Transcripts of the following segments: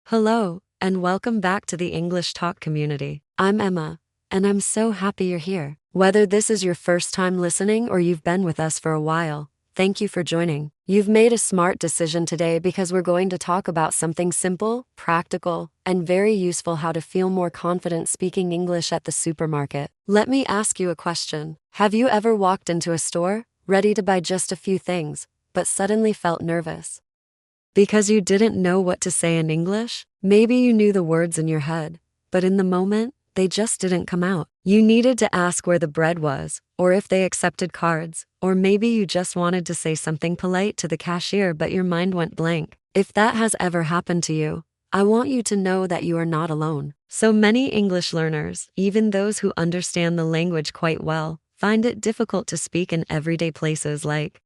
Hello, and welcome back to the English Talk community. I'm Emma, and I'm so happy you're here. Whether this is your first time listening or you've been with us for a while, thank you for joining. You've made a smart decision today because we're going to talk about something simple, practical, and very useful: how to feel more confident speaking English at the supermarket. Let me ask you a question. Have you ever walked into a store, ready to buy just a few things, but suddenly felt nervous? Because you didn't know what to say in English? Maybe you knew the words in your head, but in the moment, they just didn't come out. You needed to ask where the bread was, or if they accepted cards, or maybe you just wanted to say something polite to the cashier but your mind went blank. If that has ever happened to you, I want you to know that you are not alone. So many English learners, even those who understand the language quite well, find it difficult to speak in everyday places like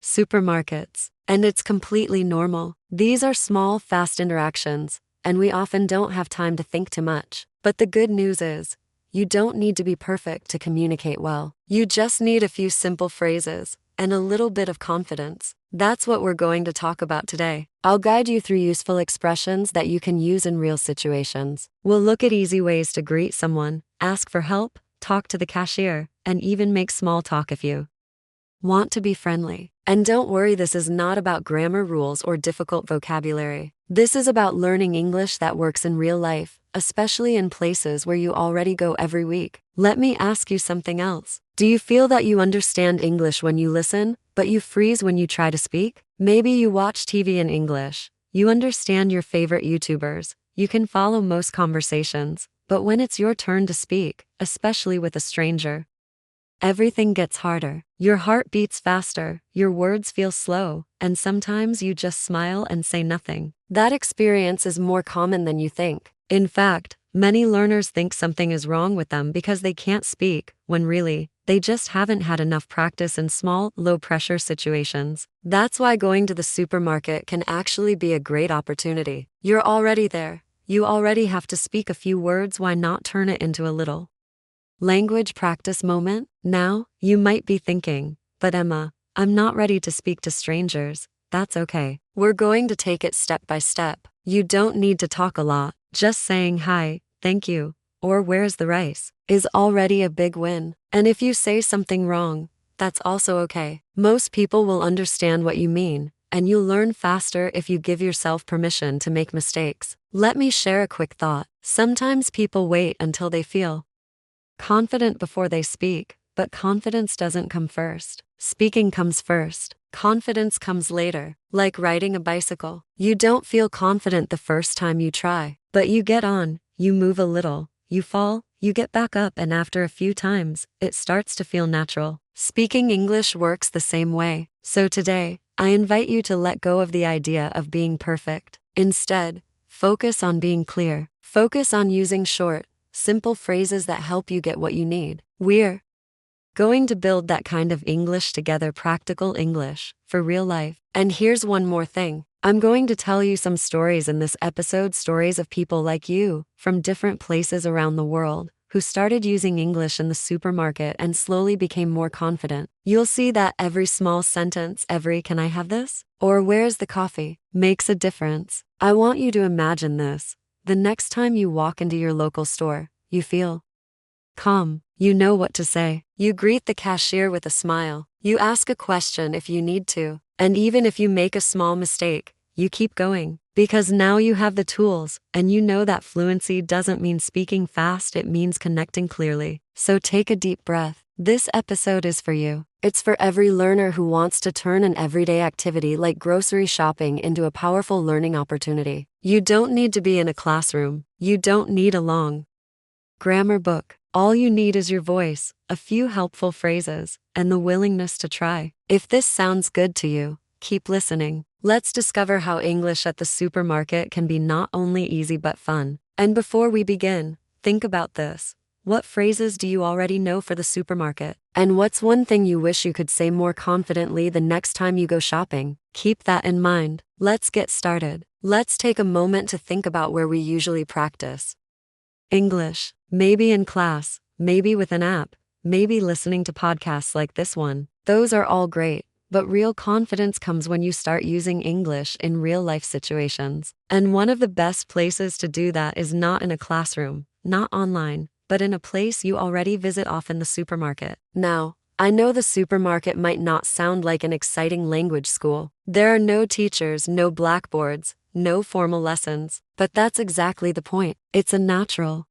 supermarkets. And it's completely normal. These are small, fast interactions, and we often don't have time to think too much. But the good news is, you don't need to be perfect to communicate well. You just need a few simple phrases and a little bit of confidence. That's what we're going to talk about today. I'll guide you through useful expressions that you can use in real situations. We'll look at easy ways to greet someone, ask for help, talk to the cashier, and even make small talk if you want to be friendly. And don't worry, this is not about grammar rules or difficult vocabulary. This is about learning English that works in real life, especially in places where you already go every week. Let me ask you something else. Do you feel that you understand English when you listen, but you freeze when you try to speak? Maybe you watch TV in English. You understand your favorite YouTubers. You can follow most conversations, but when it's your turn to speak, especially with a stranger, everything gets harder. Your heart beats faster, your words feel slow, and sometimes you just smile and say nothing. That experience is more common than you think. In fact, many learners think something is wrong with them because they can't speak, when really, they just haven't had enough practice in small, low-pressure situations. That's why going to the supermarket can actually be a great opportunity. You're already there. You already have to speak a few words. Why not turn it into a little language practice moment? Now, you might be thinking, but Emma, I'm not ready to speak to strangers. That's okay. We're going to take it step by step. You don't need to talk a lot. Just saying hi, thank you, or where's the rice is already a big win. And if you say something wrong, that's also okay. Most people will understand what you mean, and you'll learn faster if you give yourself permission to make mistakes. Let me share a quick thought. Sometimes people wait until they feel confident before they speak, but confidence doesn't come first. Speaking comes first. Confidence comes later. Like riding a bicycle. You don't feel confident the first time you try, but you get on, you move a little, you fall, you get back up, and after a few times, it starts to feel natural. Speaking English works the same way. So today, I invite you to let go of the idea of being perfect. Instead, focus on being clear. Focus on using short, simple phrases that help you get what you need. We're going to build that kind of English together, practical English for real life. And here's one more thing. I'm going to tell you some stories in this episode, stories of people like you from different places around the world who started using English in the supermarket and slowly became more confident. You'll see that every small sentence, every "can I have this?" or "where's the coffee?" makes a difference. I want you to imagine this. The next time you walk into your local store, you feel calm. You know what to say. You greet the cashier with a smile. You ask a question if you need to. And even if you make a small mistake, you keep going. Because now you have the tools, and you know that fluency doesn't mean speaking fast, it means connecting clearly. So take a deep breath. This episode is for you. It's for every learner who wants to turn an everyday activity like grocery shopping into a powerful learning opportunity. You don't need to be in a classroom. You don't need a long grammar book. All you need is your voice, a few helpful phrases, and the willingness to try. If this sounds good to you, keep listening. Let's discover how English at the supermarket can be not only easy but fun. And before we begin, think about this. What phrases do you already know for the supermarket? And what's one thing you wish you could say more confidently the next time you go shopping? Keep that in mind. Let's get started. Let's take a moment to think about where we usually practice English. Maybe in class, maybe with an app, maybe listening to podcasts like this one. Those are all great, but real confidence comes when you start using English in real-life situations. And one of the best places to do that is not in a classroom, not online, but in a place you already visit often, the supermarket. Now, I know the supermarket might not sound like an exciting language school. There are no teachers, no blackboards, no formal lessons, but that's exactly the point. It's a natural,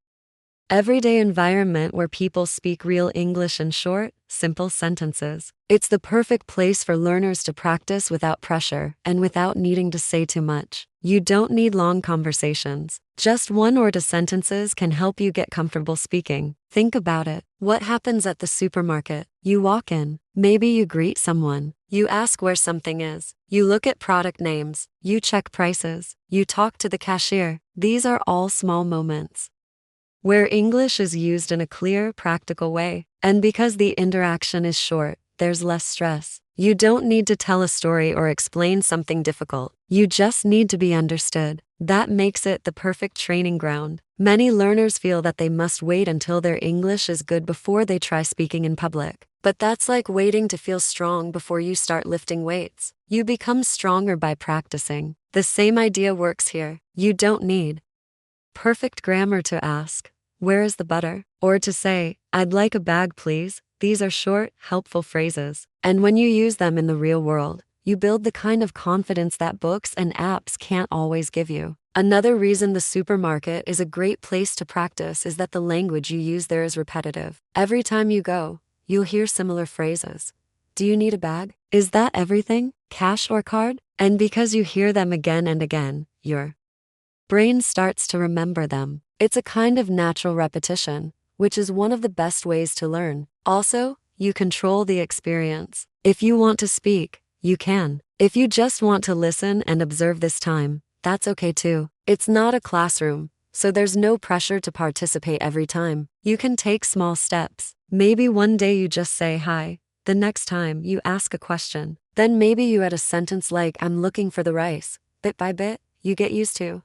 everyday environment where people speak real English in short, simple sentences. It's the perfect place for learners to practice without pressure and without needing to say too much. You don't need long conversations. Just one or two sentences can help you get comfortable speaking. Think about it. What happens at the supermarket? You walk in. Maybe you greet someone. You ask where something is. You look at product names. You check prices. You talk to the cashier. These are all small moments where English is used in a clear, practical way. And because the interaction is short, there's less stress. You don't need to tell a story or explain something difficult. You just need to be understood. That makes it the perfect training ground. Many learners feel that they must wait until their English is good before they try speaking in public. But that's like waiting to feel strong before you start lifting weights. You become stronger by practicing. The same idea works here. You don't need perfect grammar to ask, "Where is the butter?" or to say, "I'd like a bag, please." These are short, helpful phrases. And when you use them in the real world, you build the kind of confidence that books and apps can't always give you. Another reason the supermarket is a great place to practice is that the language you use there is repetitive. Every time you go, you'll hear similar phrases. Do you need a bag? Is that everything? Cash or card? And because you hear them again and again, your brain starts to remember them. It's a kind of natural repetition, which is one of the best ways to learn. Also, you control the experience. If you want to speak, you can. If you just want to listen and observe this time, that's okay too. It's not a classroom, so there's no pressure to participate every time. You can take small steps. Maybe one day you just say hi. The next time you ask a question. Then maybe you add a sentence like, "I'm looking for the rice." Bit by bit, you get used to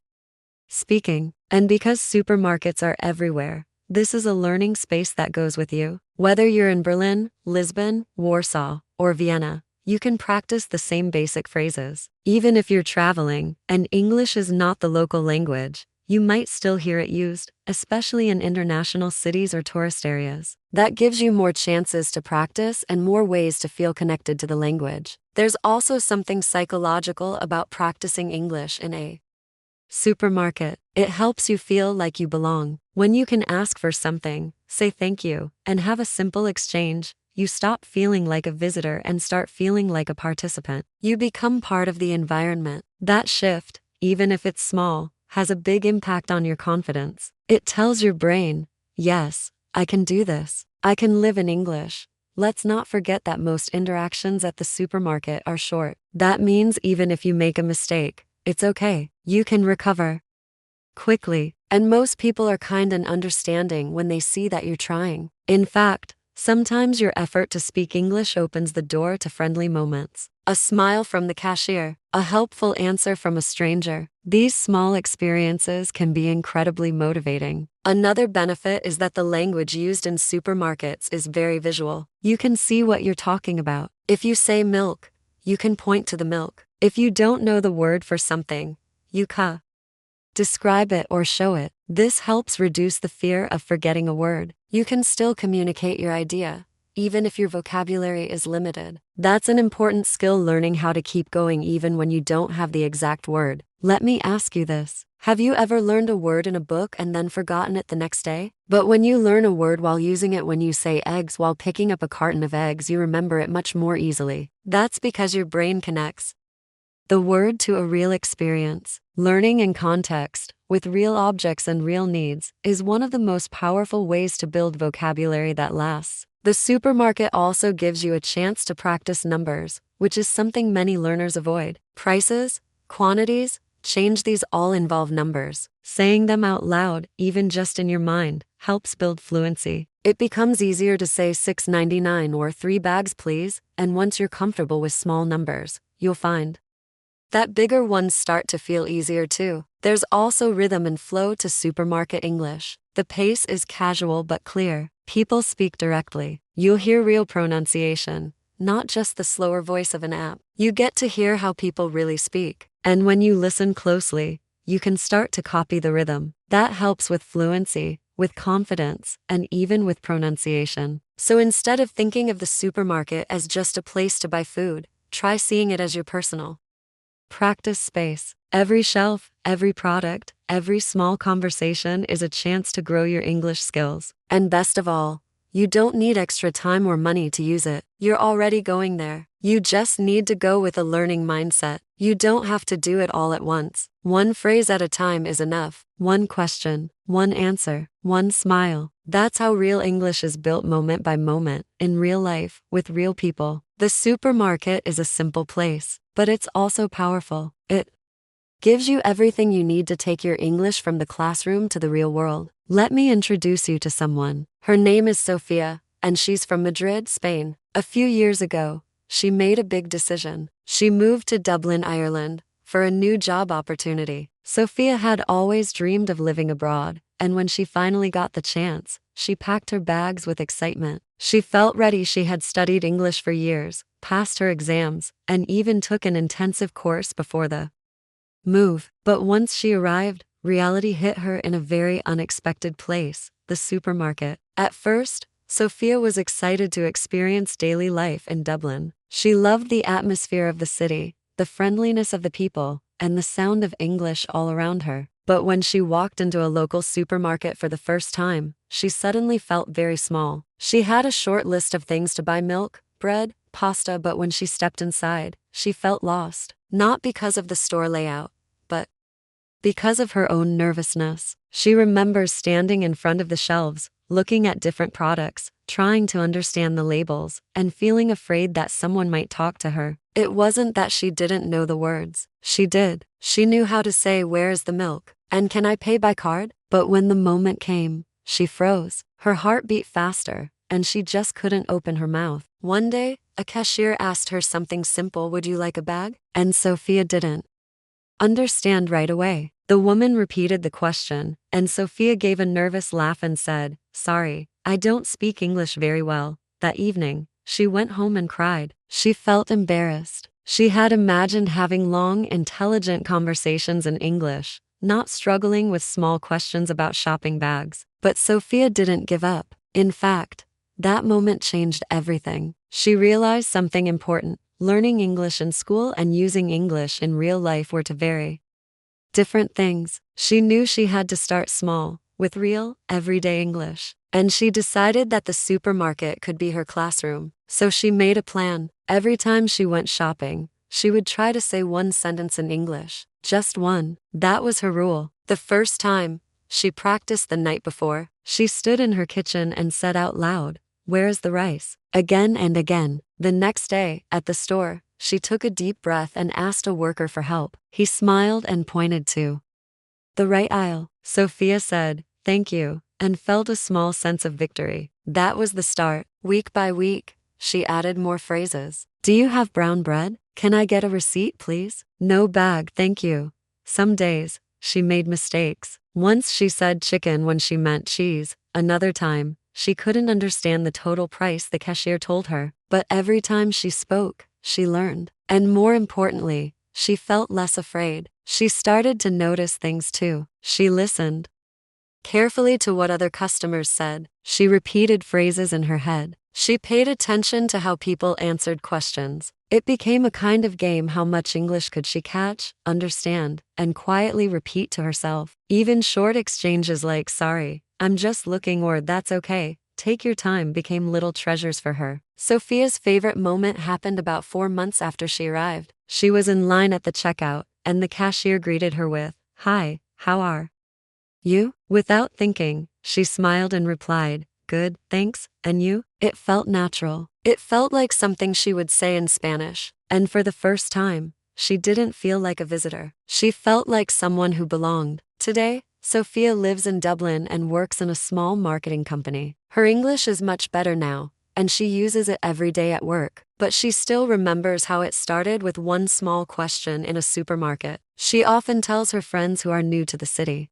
speaking. And because supermarkets are everywhere, this is a learning space that goes with you. Whether you're in Berlin, Lisbon, Warsaw, or Vienna, you can practice the same basic phrases. Even if you're traveling and English is not the local language, you might still hear it used, especially in international cities or tourist areas. That gives you more chances to practice and more ways to feel connected to the language. There's also something psychological about practicing English in a supermarket. It helps you feel like you belong. When you can ask for something, say thank you, and have a simple exchange, you stop feeling like a visitor and start feeling like a participant. You become part of the environment. That shift, even if it's small, has a big impact on your confidence. It tells your brain, yes, I can do this. I can live in English. Let's not forget that most interactions at the supermarket are short. That means even if you make a mistake, it's okay. You can recover quickly. And most people are kind and understanding when they see that you're trying. In fact, sometimes your effort to speak English opens the door to friendly moments. A smile from the cashier, a helpful answer from a stranger. These small experiences can be incredibly motivating. Another benefit is that the language used in supermarkets is very visual. You can see what you're talking about. If you say milk, you can point to the milk. If you don't know the word for something, you can describe it or show it. This helps reduce the fear of forgetting a word. You can still communicate your idea, even if your vocabulary is limited. That's an important skill, learning how to keep going even when you don't have the exact word. Let me ask you this. Have you ever learned a word in a book and then forgotten it the next day? But when you learn a word while using it, when you say eggs while picking up a carton of eggs, you remember it much more easily. That's because your brain connects the word to a real experience. Learning in context, with real objects and real needs, is one of the most powerful ways to build vocabulary that lasts. The supermarket also gives you a chance to practice numbers, which is something many learners avoid. Prices, quantities, change, these all involve numbers. Saying them out loud, even just in your mind, helps build fluency. It becomes easier to say $6.99 or 3 bags please, and once you're comfortable with small numbers, you'll find that bigger ones start to feel easier too. There's also rhythm and flow to supermarket English. The pace is casual but clear. People speak directly. You'll hear real pronunciation, not just the slower voice of an app. You get to hear how people really speak. And when you listen closely, you can start to copy the rhythm. That helps with fluency, with confidence, and even with pronunciation. So instead of thinking of the supermarket as just a place to buy food, try seeing it as your personal practice space. Every shelf, every product, every small conversation is a chance to grow your English skills. And best of all, you don't need extra time or money to use it. You're already going there. You just need to go with a learning mindset. You don't have to do it all at once. One phrase at a time is enough. One question, one answer, one smile. That's how real English is built moment by moment, in real life, with real people. The supermarket is a simple place, but it's also powerful. It gives you everything you need to take your English from the classroom to the real world. Let me introduce you to someone. Her name is Sofia, and she's from Madrid, Spain. A few years ago, she made a big decision. She moved to Dublin, Ireland, for a new job opportunity. Sophia had always dreamed of living abroad, and when she finally got the chance, she packed her bags with excitement. She felt ready. She had studied English for years, passed her exams, and even took an intensive course before the move. But once she arrived, reality hit her in a very unexpected place, the supermarket. At first, Sophia was excited to experience daily life in Dublin. She loved the atmosphere of the city, the friendliness of the people, and the sound of English all around her. But when she walked into a local supermarket for the first time, she suddenly felt very small. She had a short list of things to buy: milk, bread, pasta, but when she stepped inside, she felt lost. Not because of the store layout, but because of her own nervousness. She remembers standing in front of the shelves, looking at different products, trying to understand the labels, and feeling afraid that someone might talk to her. It wasn't that she didn't know the words. She did. She knew how to say, "Where is the milk? And can I pay by card?" But when the moment came, she froze. Her heart beat faster, and she just couldn't open her mouth. One day, a cashier asked her something simple: "Would you like a bag?" And Sophia didn't understand right away. The woman repeated the question, and Sophia gave a nervous laugh and said, "Sorry, I don't speak English very well." That evening, she went home and cried. She felt embarrassed. She had imagined having long, intelligent conversations in English, not struggling with small questions about shopping bags. But Sophia didn't give up. In fact, that moment changed everything. She realized something important. Learning English in school and using English in real life were two very different things. She knew she had to start small, with real, everyday English. And she decided that the supermarket could be her classroom. So she made a plan. Every time she went shopping, she would try to say one sentence in English. Just one. That was her rule. The first time, she practiced the night before. She stood in her kitchen and said out loud, "Where is the rice?" Again and again. The next day, at the store, she took a deep breath and asked a worker for help. He smiled and pointed to the right aisle. Sophia said, "Thank you," and felt a small sense of victory. That was the start. Week by week, she added more phrases. "Do you have brown bread? Can I get a receipt, please? No bag, thank you." Some days, she made mistakes. Once she said chicken when she meant cheese. Another time, she couldn't understand the total price the cashier told her. But every time she spoke, she learned. And more importantly, she felt less afraid. She started to notice things too. She listened carefully to what other customers said. She repeated phrases in her head. She paid attention to how people answered questions. It became a kind of game. How much English could she catch, understand, and quietly repeat to herself? Even short exchanges like "Sorry, I'm just looking," or "That's okay, take your time," became little treasures for her. Sophia's favorite moment happened about 4 months after she arrived. She was in line at the checkout, and the cashier greeted her with, "Hi, how are you?" Without thinking, she smiled and replied, "Good, thanks, and you?" It felt natural. It felt like something she would say in Spanish. And for the first time, she didn't feel like a visitor. She felt like someone who belonged. Today, Sophia lives in Dublin and works in a small marketing company. Her English is much better now, and she uses it every day at work. But she still remembers how it started with one small question in a supermarket. She often tells her friends who are new to the city,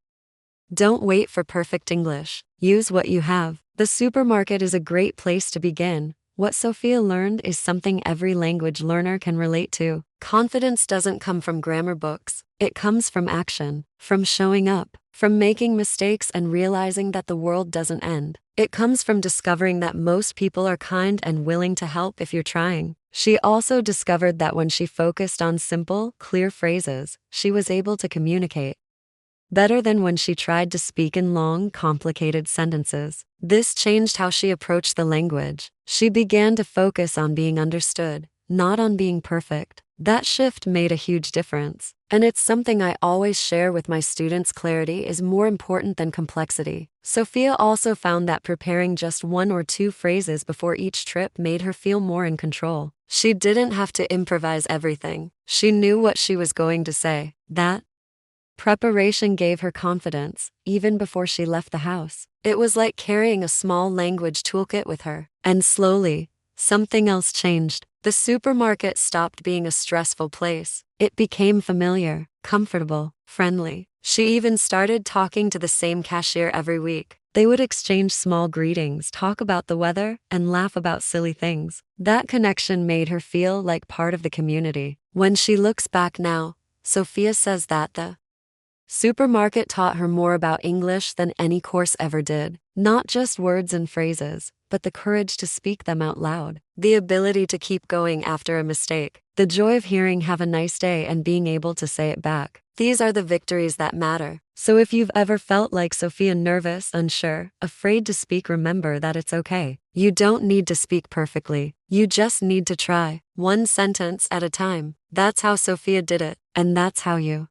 "Don't wait for perfect English. Use what you have." The supermarket is a great place to begin, What Sophia learned is something every language learner can relate to. Confidence doesn't come from grammar books. It comes from action, from showing up, from making mistakes and realizing that the world doesn't end. It comes from discovering that most people are kind and willing to help if you're trying. She also discovered that when she focused on simple, clear phrases, she was able to communicate better than when she tried to speak in long, complicated sentences. This changed how she approached the language. She began to focus on being understood, not on being perfect. That shift made a huge difference. And it's something I always share with my students. Clarity is more important than complexity. Sophia also found that preparing just 1 or 2 phrases before each trip made her feel more in control. She didn't have to improvise everything. She knew what she was going to say. That preparation gave her confidence, even before she left the house. It was like carrying a small language toolkit with her. And slowly, something else changed. The supermarket stopped being a stressful place. It became familiar, comfortable, friendly. She even started talking to the same cashier every week. They would exchange small greetings, talk about the weather, and laugh about silly things. That connection made her feel like part of the community. When she looks back now, Sophia says that the supermarket taught her more about English than any course ever did. Not just words and phrases, but the courage to speak them out loud. The ability to keep going after a mistake. The joy of hearing "have a nice day" and being able to say it back. These are the victories that matter. So if you've ever felt like Sophia, nervous, unsure, afraid to speak, remember that it's okay. You don't need to speak perfectly. You just need to try. 1 sentence at a time. That's how Sophia did it. And that's how you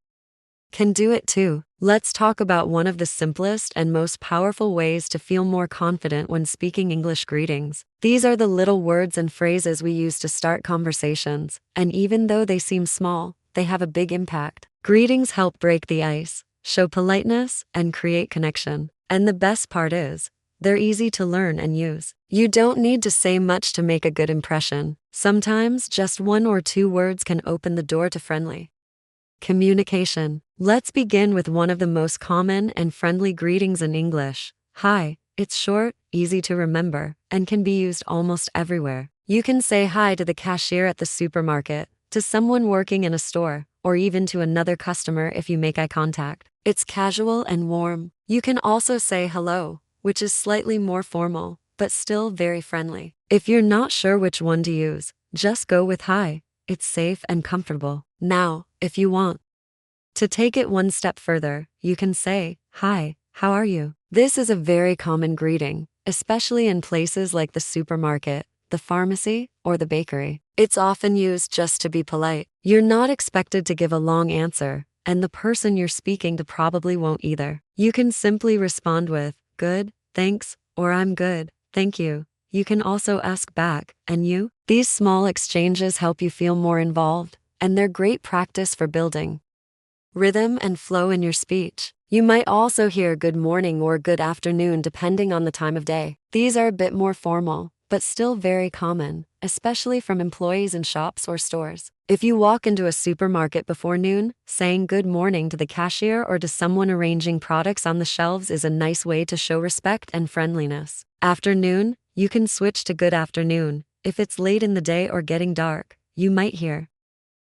can do it too. Let's talk about one of the simplest and most powerful ways to feel more confident when speaking English: greetings. These are the little words and phrases we use to start conversations, and even though they seem small, they have a big impact. Greetings help break the ice, show politeness, and create connection. And the best part is, they're easy to learn and use. You don't need to say much to make a good impression. Sometimes just 1 or 2 words can open the door to friendly communication. Let's begin with one of the most common and friendly greetings in English. Hi. It's short, easy to remember, and can be used almost everywhere. You can say hi to the cashier at the supermarket, to someone working in a store, or even to another customer if you make eye contact. It's casual and warm. You can also say hello, which is slightly more formal, but still very friendly. If you're not sure which one to use, just go with hi. It's safe and comfortable. Now, if you want to take it 1 step further, you can say, "Hi, how are you?" This is a very common greeting, especially in places like the supermarket, the pharmacy, or the bakery. It's often used just to be polite. You're not expected to give a long answer, and the person you're speaking to probably won't either. You can simply respond with, "Good, thanks," or "I'm good, thank you." You can also ask back, "And you?" These small exchanges help you feel more involved, and they're great practice for building rhythm and flow in your speech. You might also hear "good morning" or "good afternoon" depending on the time of day. These are a bit more formal, but still very common, especially from employees in shops or stores. If you walk into a supermarket before noon, saying good morning to the cashier or to someone arranging products on the shelves is a nice way to show respect and friendliness. Afternoon, you can switch to good afternoon. If it's late in the day or getting dark, you might hear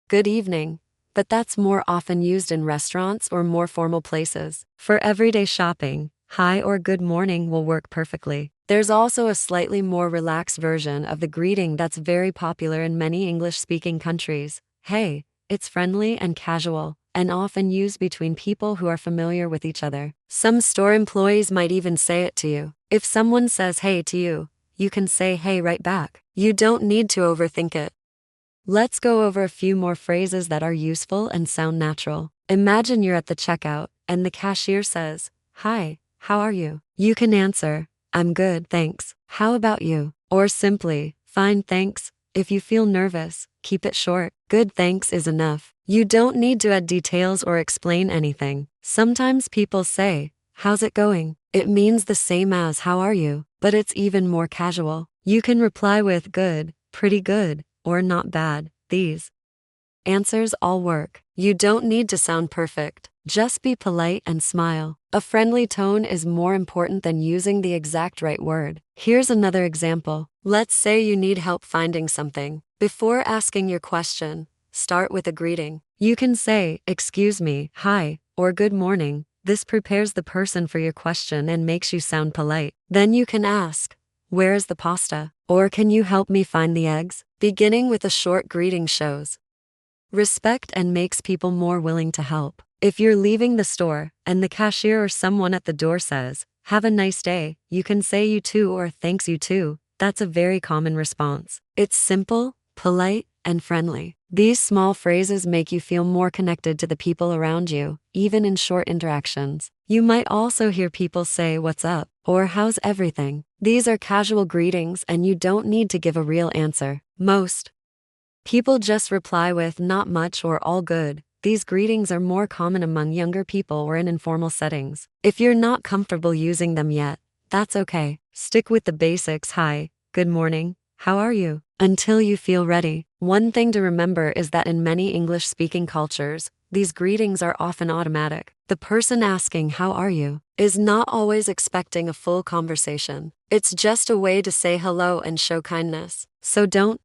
good evening, but that's more often used in restaurants or more formal places. For everyday shopping, hi or good morning will work perfectly. There's also a slightly more relaxed version of the greeting that's very popular in many English-speaking countries. Hey. It's friendly and casual, and often used between people who are familiar with each other. Some store employees might even say it to you. If someone says hey to you, you can say hey right back. You don't need to overthink it. Let's go over a few more phrases that are useful and sound natural. Imagine you're at the checkout, and the cashier says, "Hi, how are you?" You can answer, "I'm good, thanks. How about you?" Or simply, "Fine, thanks." If you feel nervous, keep it short. Good thanks is enough. You don't need to add details or explain anything. Sometimes people say, "How's it going?" It means the same as "How are you?" but it's even more casual. You can reply with "good," "pretty good," or "not bad." These answers all work. You don't need to sound perfect. Just be polite and smile. A friendly tone is more important than using the exact right word. Here's another example. Let's say you need help finding something. Before asking your question, start with a greeting. You can say, "Excuse me, hi," or "Good morning." This prepares the person for your question and makes you sound polite. Then you can ask, "Where is the pasta?" Or "Can you help me find the eggs?" Beginning with a short greeting shows respect and makes people more willing to help. If you're leaving the store and the cashier or someone at the door says, "Have a nice day," you can say "You too" or "Thanks, you too." That's a very common response. It's simple, polite, and friendly. These small phrases make you feel more connected to the people around you, even in short interactions. You might also hear people say "What's up?" or "How's everything?" These are casual greetings and you don't need to give a real answer. Most people just reply with "Not much" or "All good." These greetings are more common among younger people or in informal settings. If you're not comfortable using them yet, that's okay. Stick with the basics: "Hi, good morning, how are you?" until you feel ready. One thing to remember is that in many English-speaking cultures, these greetings are often automatic. The person asking "How are you?" is not always expecting a full conversation. It's just a way to say hello and show kindness. So don't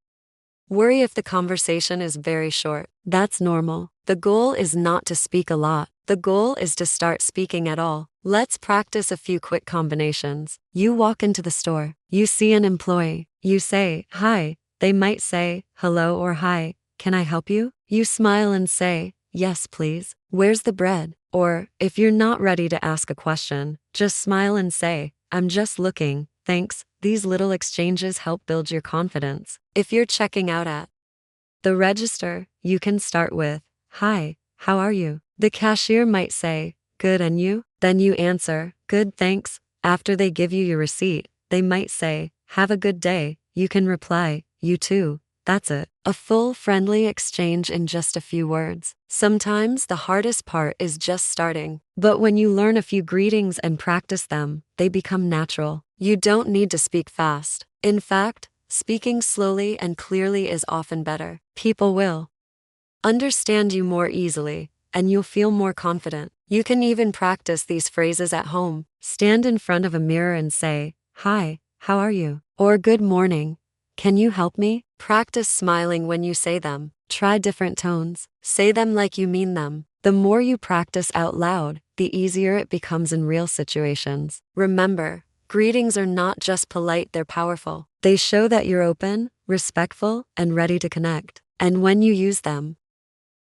worry if the conversation is very short. That's normal. The goal is not to speak a lot. The goal is to start speaking at all. Let's practice a few quick combinations. You walk into the store. You see an employee. You say, "Hi." They might say, "Hello" or "Hi, can I help you?" You smile and say, "Yes, please. Where's the bread?" Or, if you're not ready to ask a question, just smile and say, "I'm just looking, thanks." These little exchanges help build your confidence. If you're checking out at the register, you can start with, "Hi, how are you?" The cashier might say, "Good, and you?" Then you answer, "Good, thanks." After they give you your receipt, they might say, "Have a good day." You can reply, "You too." That's it. A full, friendly exchange in just a few words. Sometimes the hardest part is just starting. But when you learn a few greetings and practice them, they become natural. You don't need to speak fast. In fact, speaking slowly and clearly is often better. People will understand you more easily, and you'll feel more confident. You can even practice these phrases at home. Stand in front of a mirror and say, "Hi, how are you?" Or "Good morning, can you help me?" Practice smiling when you say them. Try different tones. Say them like you mean them. The more you practice out loud, the easier it becomes in real situations. Remember, greetings are not just polite, they're powerful. They show that you're open, respectful, and ready to connect. And when you use them,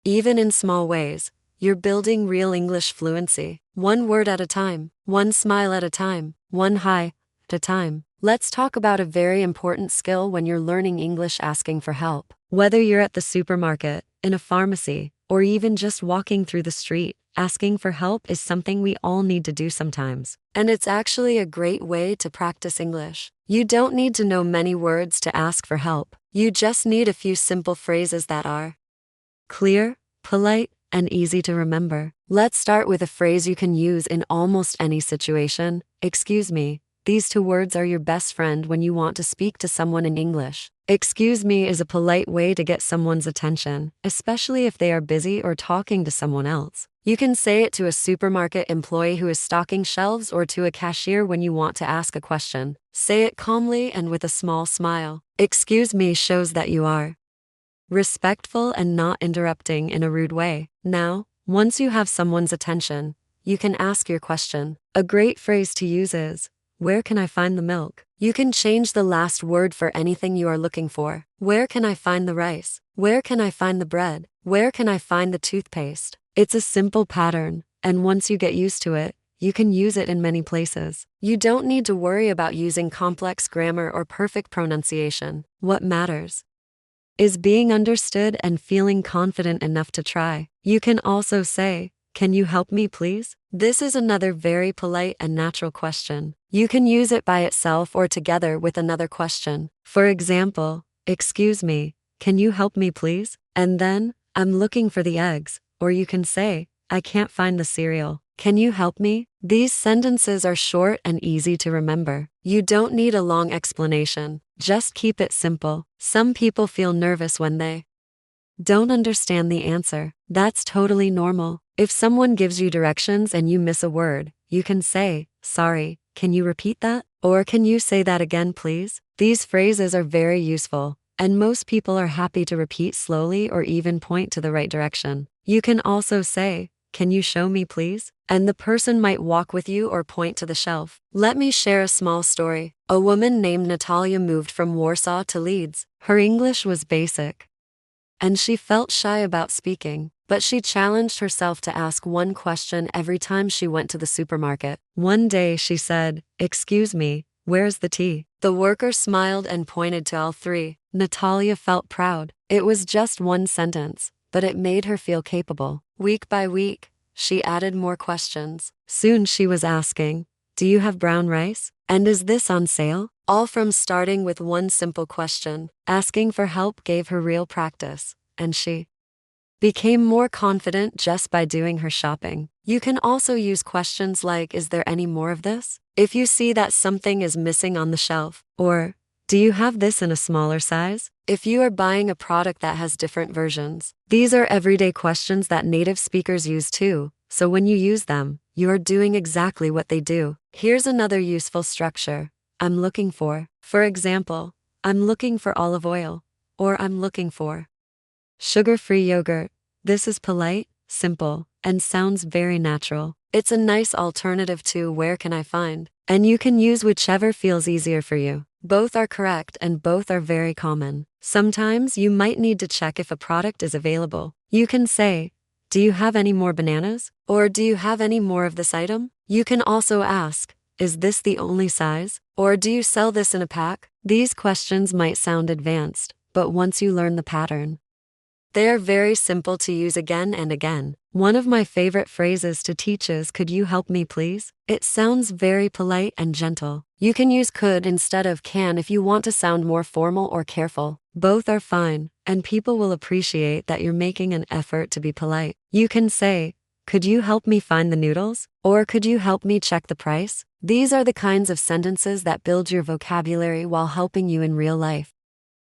even in small ways, you're building real English fluency. One word at a time, one smile at a time, one hi at a time. Let's talk about a very important skill when you're learning English: asking for help. Whether you're at the supermarket, in a pharmacy, or even just walking through the street, asking for help is something we all need to do sometimes. And it's actually a great way to practice English. You don't need to know many words to ask for help. You just need a few simple phrases that are clear, polite, and easy to remember. Let's start with a phrase you can use in almost any situation: "Excuse me." These two words are your best friend when you want to speak to someone in English. "Excuse me" is a polite way to get someone's attention, especially if they are busy or talking to someone else. You can say it to a supermarket employee who is stocking shelves or to a cashier when you want to ask a question. Say it calmly and with a small smile. "Excuse me" shows that you are respectful and not interrupting in a rude way. Now, once you have someone's attention, you can ask your question. A great phrase to use is, "Where can I find the milk?" You can change the last word for anything you are looking for. Where can I find the rice? Where can I find the bread? Where can I find the toothpaste? It's a simple pattern, and once you get used to it, you can use it in many places. You don't need to worry about using complex grammar or perfect pronunciation. What matters is being understood and feeling confident enough to try. You can also say, "Can you help me, please?" This is another very polite and natural question. You can use it by itself or together with another question. For example, "Excuse me, can you help me, please?" And then, "I'm looking for the eggs." Or you can say, "I can't find the cereal. Can you help me?" These sentences are short and easy to remember. You don't need a long explanation. Just keep it simple. Some people feel nervous when they don't understand the answer. That's totally normal. If someone gives you directions and you miss a word, you can say, "Sorry, can you repeat that?" Or "Can you say that again, please?" These phrases are very useful, and most people are happy to repeat slowly or even point to the right direction. You can also say, "Can you show me, please?" And the person might walk with you or point to the shelf. Let me share a small story. A woman named Natalia moved from Warsaw to Leeds. Her English was basic, and she felt shy about speaking, but she challenged herself to ask one question every time she went to the supermarket. One day she said, "Excuse me, where's the tea?" The worker smiled and pointed to all three. Natalia felt proud. It was just one sentence, but it made her feel capable. Week by week, she added more questions. Soon she was asking, "Do you have brown rice? And is this on sale?" All from starting with one simple question. Asking for help gave her real practice, and she became more confident just by doing her shopping. You can also use questions like, "Is there any more of this?" If you see that something is missing on the shelf, or "Do you have this in a smaller size?" If you are buying a product that has different versions. These are everyday questions that native speakers use too, so when you use them, you are doing exactly what they do. Here's another useful structure. I'm looking for example, "I'm looking for olive oil," or "I'm looking for sugar-free yogurt." This is polite, simple, and sounds very natural. It's a nice alternative to "Where can I find?" And you can use whichever feels easier for you. Both are correct and both are very common. Sometimes you might need to check if a product is available. You can say, "Do you have any more bananas?" Or "Do you have any more of this item?" You can also ask, "Is this the only size?" Or "Do you sell this in a pack?" These questions might sound advanced, but once you learn the pattern, they are very simple to use again and again. One of my favorite phrases to teach is, "Could you help me, please?" It sounds very polite and gentle. You can use could instead of can if you want to sound more formal or careful. Both are fine, and people will appreciate that you're making an effort to be polite. You can say, "Could you help me find the noodles?" Or "Could you help me check the price?" These are the kinds of sentences that build your vocabulary while helping you in real life.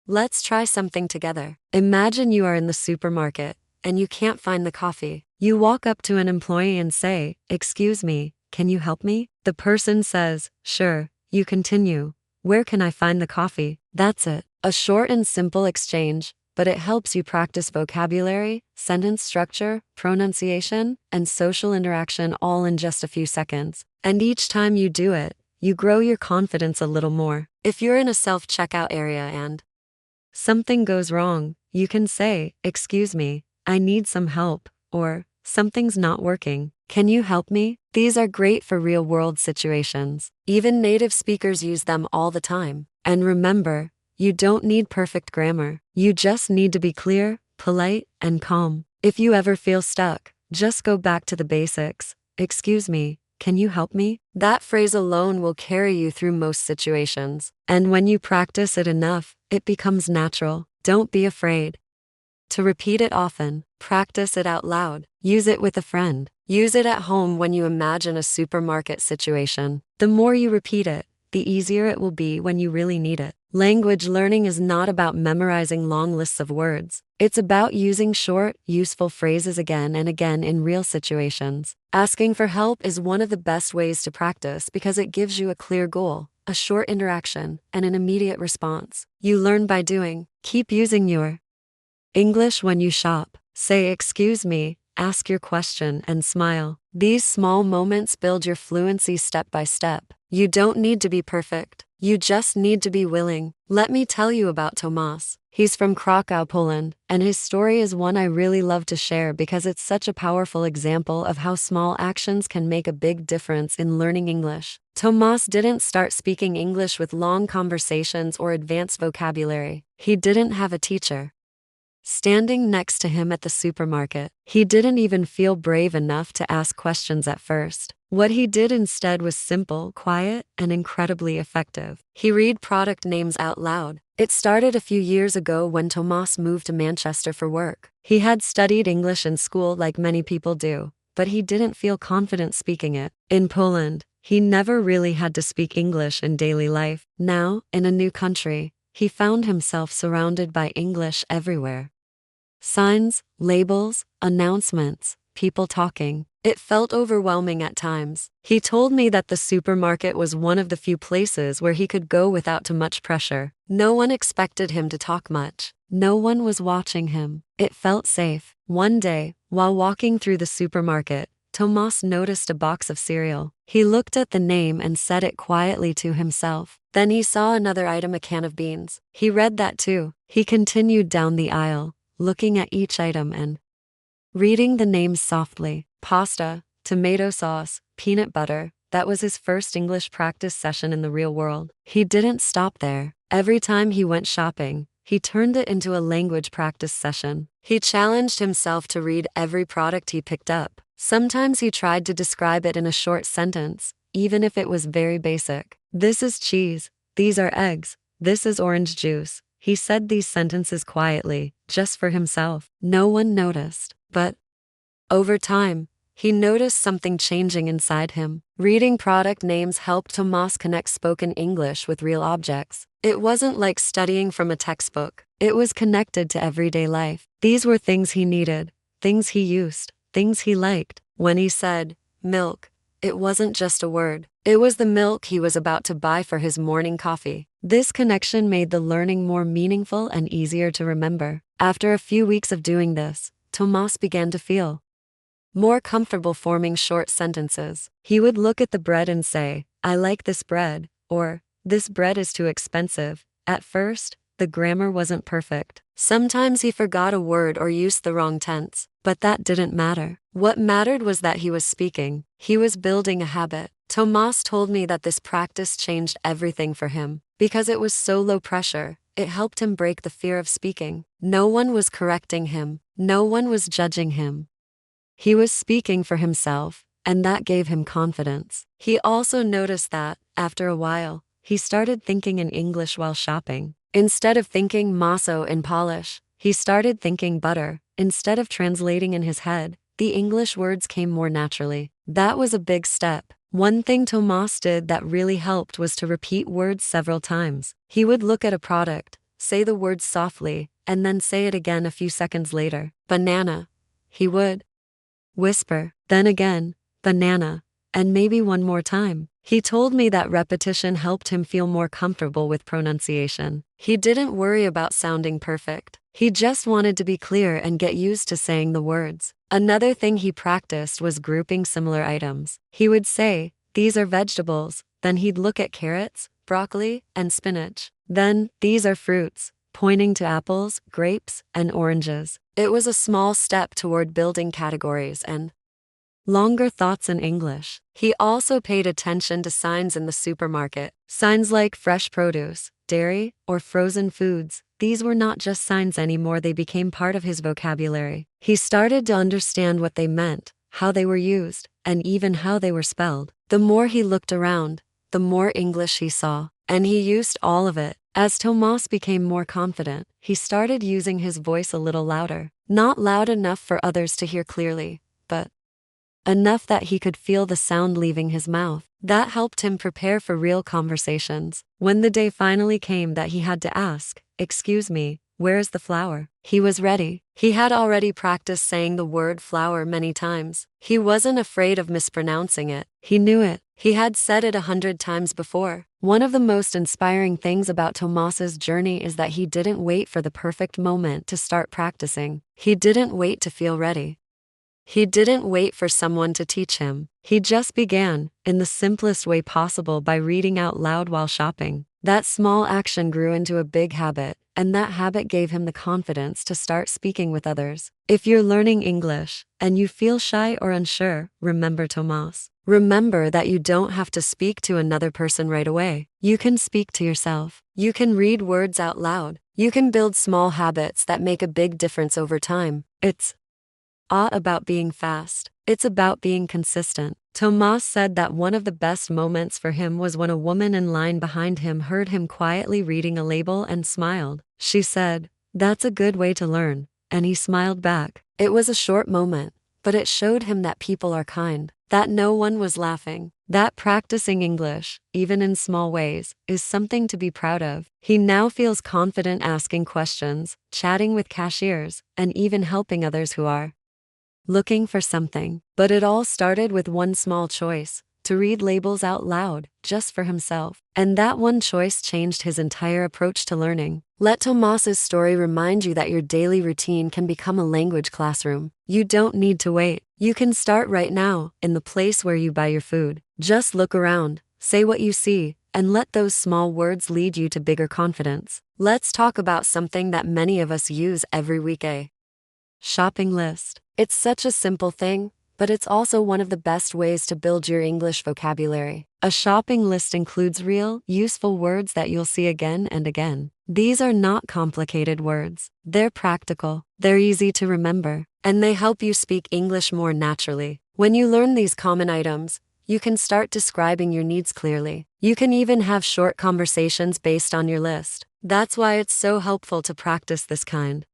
Let's try something together. Imagine you are in the supermarket and you can't find the coffee. You walk up to an employee and say, "Excuse me, can you help me?" The person says, "Sure." You continue, "Where can I find the coffee?" That's it. A short and simple exchange, but it helps you practice vocabulary, sentence structure, pronunciation, and social interaction all in just a few seconds. And each time you do it, you grow your confidence a little more. If you're in a self-checkout area and something goes wrong, you can say, "Excuse me, I need some help," or "Something's not working. Can you help me?" These are great for real-world situations. Even native speakers use them all the time. And remember, you don't need perfect grammar. You just need to be clear, polite, and calm. If you ever feel stuck, just go back to the basics. "Excuse me, can you help me?" That phrase alone will carry you through most situations. And when you practice it enough, it becomes natural. Don't be afraid to repeat it often. Practice it out loud. Use it with a friend. Use it at home when you imagine a supermarket situation. The more you repeat it, the easier it will be when you really need it. Language learning is not about memorizing long lists of words. It's about using short, useful phrases again and again in real situations. Asking for help is one of the best ways to practice because it gives you a clear goal, a short interaction, and an immediate response. You learn by doing. Keep using your English when you shop. Say, "Excuse me," ask your question, and smile. These small moments build your fluency step by step. You don't need to be perfect. You just need to be willing. Let me tell you about Tomas. He's from Krakow, Poland, and his story is one I really love to share because it's such a powerful example of how small actions can make a big difference in learning English. Tomas didn't start speaking English with long conversations or advanced vocabulary. He didn't have a teacher standing next to him at the supermarket. He didn't even feel brave enough to ask questions at first. What he did instead was simple, quiet, and incredibly effective. He read product names out loud. It started a few years ago when Tomas moved to Manchester for work. He had studied English in school like many people do, but he didn't feel confident speaking it. In Poland, he never really had to speak English in daily life. Now, in a new country, he found himself surrounded by English everywhere. Signs, labels, announcements, people talking. It felt overwhelming at times. He told me that the supermarket was one of the few places where he could go without too much pressure. No one expected him to talk much. No one was watching him. It felt safe. One day, while walking through the supermarket, Tomas noticed a box of cereal. He looked at the name and said it quietly to himself. Then he saw another item, a can of beans. He read that too. He continued down the aisle, looking at each item and reading the names softly. Pasta, tomato sauce, peanut butter. That was his first English practice session in the real world. He didn't stop there. Every time he went shopping, he turned it into a language practice session. He challenged himself to read every product he picked up. Sometimes he tried to describe it in a short sentence, even if it was very basic. This is cheese. These are eggs. This is orange juice. He said these sentences quietly, just for himself. No one noticed. But over time, he noticed something changing inside him. Reading product names helped Tomas connect spoken English with real objects. It wasn't like studying from a textbook. It was connected to everyday life. These were things he needed, things he used, things he liked. When he said, milk, it wasn't just a word. It was the milk he was about to buy for his morning coffee. This connection made the learning more meaningful and easier to remember. After a few weeks of doing this, Tomas began to feel more comfortable forming short sentences. He would look at the bread and say, I like this bread, or this bread is too expensive. At first, the grammar wasn't perfect. Sometimes he forgot a word or used the wrong tense, but that didn't matter. What mattered was that he was speaking. He was building a habit. Tomas told me that this practice changed everything for him. Because it was so low pressure, it helped him break the fear of speaking. No one was correcting him. No one was judging him. He was speaking for himself, and that gave him confidence. He also noticed that, after a while, he started thinking in English while shopping. Instead of thinking maso in Polish, he started thinking butter. Instead of translating in his head, the English words came more naturally. That was a big step. One thing Tomas did that really helped was to repeat words several times. He would look at a product, say the word softly, and then say it again a few seconds later. Banana. He would whisper, then again, banana, and maybe one more time. He told me that repetition helped him feel more comfortable with pronunciation. He didn't worry about sounding perfect. He just wanted to be clear and get used to saying the words. Another thing he practiced was grouping similar items. He would say, these are vegetables, then he'd look at carrots, broccoli, and spinach. Then, these are fruits, pointing to apples, grapes, and oranges. It was a small step toward building categories and longer thoughts in English. He also paid attention to signs in the supermarket. Signs like fresh produce, dairy, or frozen foods. These were not just signs anymore, they became part of his vocabulary. He started to understand what they meant, how they were used, and even how they were spelled. The more he looked around, the more English he saw, and he used all of it. As Tomas became more confident, he started using his voice a little louder. Not loud enough for others to hear clearly, but enough that he could feel the sound leaving his mouth. That helped him prepare for real conversations. When the day finally came that he had to ask, excuse me, where is the flour? He was ready. He had already practiced saying the word flour many times. He wasn't afraid of mispronouncing it. He knew it. He had said it 100 times before. One of the most inspiring things about Tomas's journey is that he didn't wait for the perfect moment to start practicing. He didn't wait to feel ready. He didn't wait for someone to teach him. He just began, in the simplest way possible, by reading out loud while shopping. That small action grew into a big habit, and that habit gave him the confidence to start speaking with others. If you're learning English, and you feel shy or unsure, remember Tomas. Remember that you don't have to speak to another person right away. You can speak to yourself. You can read words out loud. You can build small habits that make a big difference over time. It's not about being fast. It's about being consistent. Tomas said that one of the best moments for him was when a woman in line behind him heard him quietly reading a label and smiled. She said, "That's a good way to learn," and he smiled back. It was a short moment, but it showed him that people are kind, that no one was laughing, that practicing English, even in small ways, is something to be proud of. He now feels confident asking questions, chatting with cashiers, and even helping others who are looking for something. But it all started with one small choice: to read labels out loud, just for himself. And that one choice changed his entire approach to learning. Let Tomas's story remind you that your daily routine can become a language classroom. You don't need to wait. You can start right now, in the place where you buy your food. Just look around, say what you see, and let those small words lead you to bigger confidence. Let's talk about something that many of us use every week: a shopping list. It's such a simple thing, but it's also one of the best ways to build your English vocabulary. A shopping list includes real, useful words that you'll see again and again. These are not complicated words. They're practical, they're easy to remember, and they help you speak English more naturally. When you learn these common items, you can start describing your needs clearly. You can even have short conversations based on your list. That's why it's so helpful to practice this kind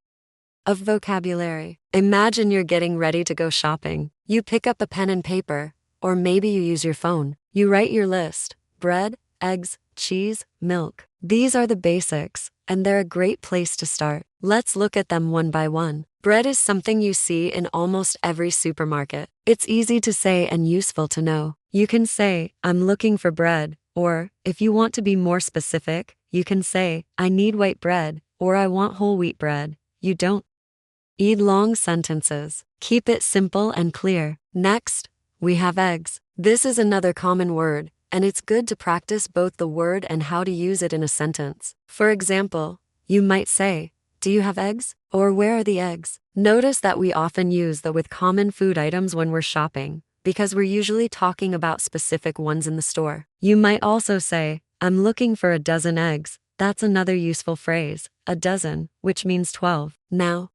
of vocabulary. Imagine you're getting ready to go shopping. You pick up a pen and paper, or maybe you use your phone. You write your list: bread, eggs, cheese, milk. These are the basics, and they're a great place to start. Let's look at them one by one. Bread is something you see in almost every supermarket. It's easy to say and useful to know. You can say, "I'm looking for bread," or, if you want to be more specific, you can say, "I need white bread," or "I want whole wheat bread." You don't need long sentences. Keep it simple and clear. Next, we have eggs. This is another common word, and it's good to practice both the word and how to use it in a sentence. For example, you might say, "Do you have eggs?" or "Where are the eggs?" Notice that we often use the with common food items when we're shopping, because we're usually talking about specific ones in the store. You might also say, "I'm looking for a dozen eggs." That's another useful phrase, a dozen, which means 12. Now,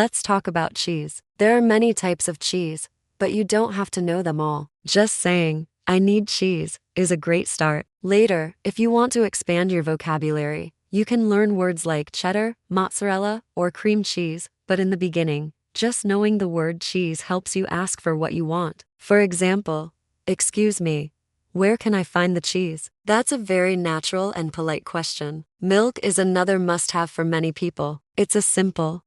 let's talk about cheese. There are many types of cheese, but you don't have to know them all. Just saying, "I need cheese," is a great start. Later, if you want to expand your vocabulary, you can learn words like cheddar, mozzarella, or cream cheese, but in the beginning, just knowing the word cheese helps you ask for what you want. For example, "Excuse me, where can I find the cheese?" That's a very natural and polite question. Milk is another must-have for many people. It's a simple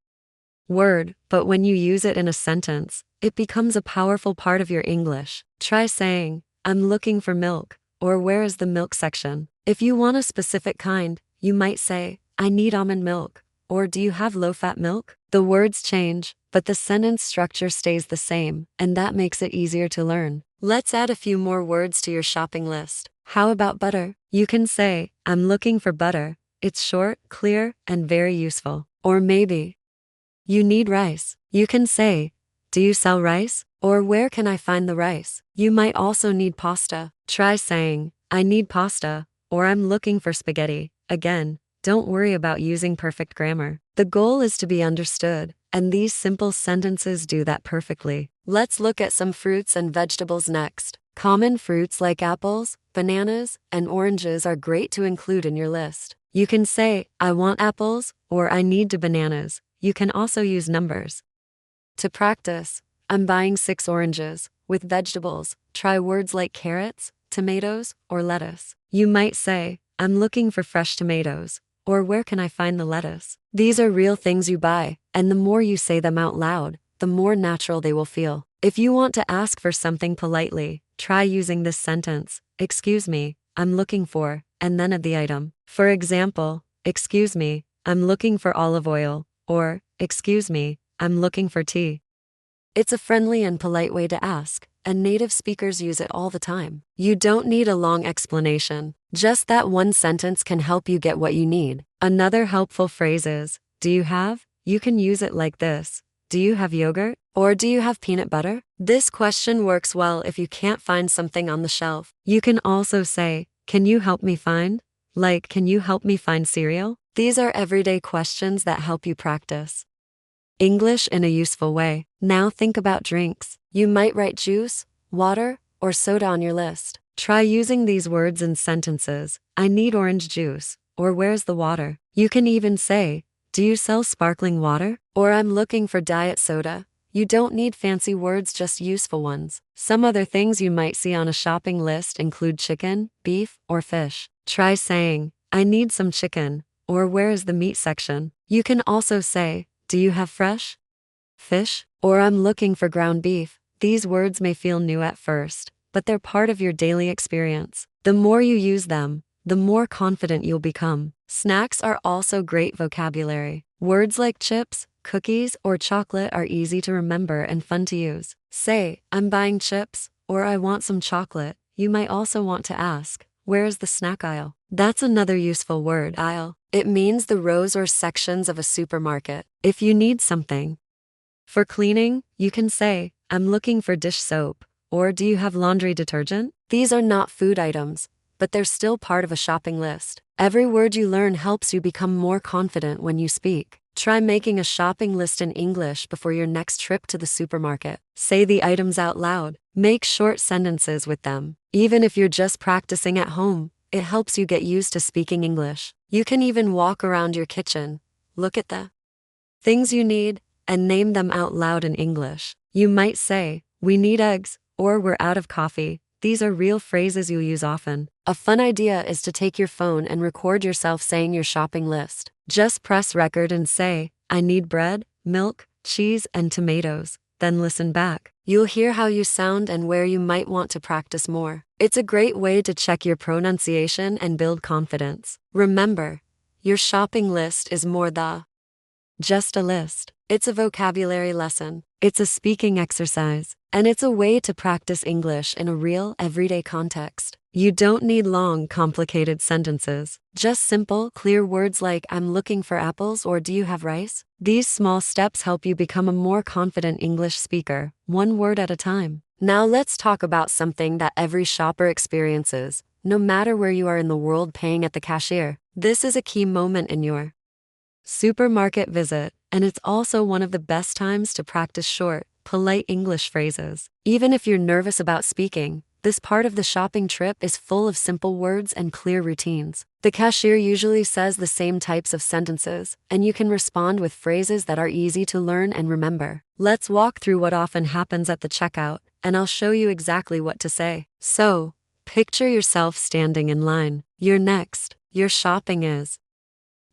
word, but when you use it in a sentence, it becomes a powerful part of your English. Try saying, "I'm looking for milk," or "Where is the milk section?" If you want a specific kind, you might say, "I need almond milk," or "Do you have low-fat milk?" The words change, but the sentence structure stays the same, and that makes it easier to learn. Let's add a few more words to your shopping list. How about butter? You can say, "I'm looking for butter." It's short, clear, and very useful. Or maybe, "You need rice." You can say, "Do you sell rice?" or "Where can I find the rice?" You might also need pasta. Try saying, "I need pasta," or "I'm looking for spaghetti." Again, don't worry about using perfect grammar. The goal is to be understood, and these simple sentences do that perfectly. Let's look at some fruits and vegetables next. Common fruits like apples, bananas, and oranges are great to include in your list. You can say, "I want apples," or "I need bananas." You can also use numbers. To practice, "I'm buying 6 oranges." With vegetables, try words like carrots, tomatoes, or lettuce. You might say, "I'm looking for fresh tomatoes," or "Where can I find the lettuce?" These are real things you buy, and the more you say them out loud, the more natural they will feel. If you want to ask for something politely, try using this sentence: "Excuse me, I'm looking for," and then add the item. For example, "Excuse me, I'm looking for olive oil," or "Excuse me, I'm looking for tea." It's a friendly and polite way to ask, and native speakers use it all the time. You don't need a long explanation. Just that one sentence can help you get what you need. Another helpful phrase is, "Do you have?" You can use it like this: "Do you have yogurt?" or "Do you have peanut butter?" This question works well if you can't find something on the shelf. You can also say, "Can you help me find?" Like, "Can you help me find cereal?" These are everyday questions that help you practice English in a useful way. Now think about drinks. You might write juice, water, or soda on your list. Try using these words in sentences: "I need orange juice," or "Where's the water?" You can even say, "Do you sell sparkling water?" or "I'm looking for diet soda." You don't need fancy words, just useful ones. Some other things you might see on a shopping list include chicken, beef, or fish. Try saying, I need some chicken, or where is the meat section? You can also say, do you have fresh fish? Or I'm looking for ground beef. These words may feel new at first, but they're part of your daily experience. The more you use them, the more confident you'll become. Snacks are also great vocabulary. Words like chips, cookies, or chocolate are easy to remember and fun to use. Say, I'm buying chips, or I want some chocolate. You might also want to ask, where is the snack aisle? That's another useful word, aisle. It means the rows or sections of a supermarket. If you need something for cleaning, you can say, I'm looking for dish soap, or do you have laundry detergent? These are not food items, but they're still part of a shopping list. Every word you learn helps you become more confident when you speak. Try making a shopping list in English before your next trip to the supermarket. Say the items out loud. Make short sentences with them. Even if you're just practicing at home, it helps you get used to speaking English. You can even walk around your kitchen, look at the things you need, and name them out loud in English. You might say, we need eggs, or we're out of coffee. These are real phrases you'll use often. A fun idea is to take your phone and record yourself saying your shopping list. Just press record and say, I need bread, milk, cheese, and tomatoes. Then listen back. You'll hear how you sound and where you might want to practice more. It's a great way to check your pronunciation and build confidence. Remember, your shopping list is more than just a list. It's a vocabulary lesson. It's a speaking exercise. And it's a way to practice English in a real, everyday context. You don't need long, complicated sentences. Just simple, clear words like, I'm looking for apples, or do you have rice? These small steps help you become a more confident English speaker, one word at a time. Now let's talk about something that every shopper experiences, no matter where you are in the world paying at the cashier. This is a key moment in your supermarket visit, and it's also one of the best times to practice short, polite English phrases. Even if you're nervous about speaking, this part of the shopping trip is full of simple words and clear routines. The cashier usually says the same types of sentences, and you can respond with phrases that are easy to learn and remember. Let's walk through what often happens at the checkout, and I'll show you exactly what to say. So, picture yourself standing in line. You're next. Your shopping is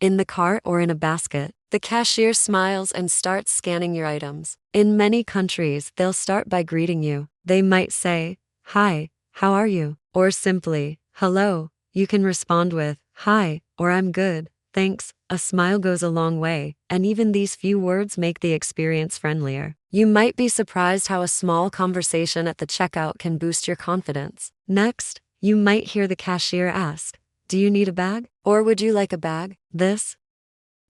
in the cart or in a basket. The cashier smiles and starts scanning your items. In many countries, they'll start by greeting you. They might say, hi, how are you? Or simply, hello. You can respond with, hi, or I'm good, thanks. A smile goes a long way, and even these few words make the experience friendlier. You might be surprised how a small conversation at the checkout can boost your confidence. Next, you might hear the cashier ask, do you need a bag? Or would you like a bag? This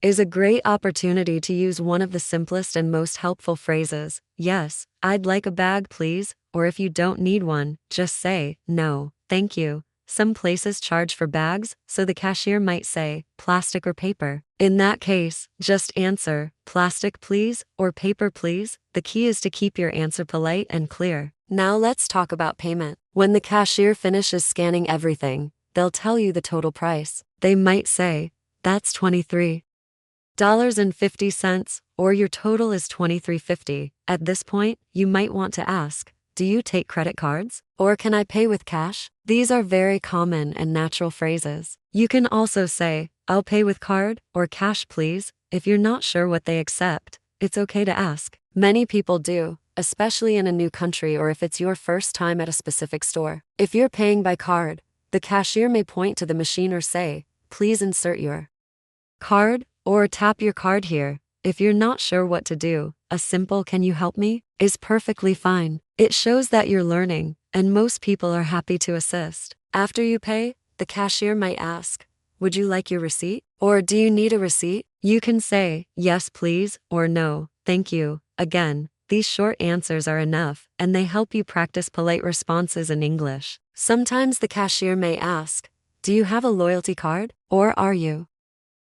is a great opportunity to use one of the simplest and most helpful phrases. Yes, I'd like a bag, please. Or if you don't need one, just say, no, thank you. Some places charge for bags, so the cashier might say, plastic or paper. In that case, just answer, plastic please, or paper please. The key is to keep your answer polite and clear. Now let's talk about payment. When the cashier finishes scanning everything, they'll tell you the total price. They might say, that's $23.50, or your total is $23.50. At this point, you might want to ask, do you take credit cards? Or can I pay with cash? These are very common and natural phrases. You can also say, I'll pay with card, or cash please. If you're not sure what they accept, it's okay to ask. Many people do, especially in a new country or if it's your first time at a specific store. If you're paying by card, the cashier may point to the machine or say, please insert your card, or tap your card here. If you're not sure what to do, a simple can you help me is perfectly fine. It shows that you're learning, and most people are happy to assist. After you pay, the cashier might ask, would you like your receipt? Or do you need a receipt? You can say, yes please, or no, thank you. Again, these short answers are enough, and they help you practice polite responses in English. Sometimes the cashier may ask, do you have a loyalty card? Or are you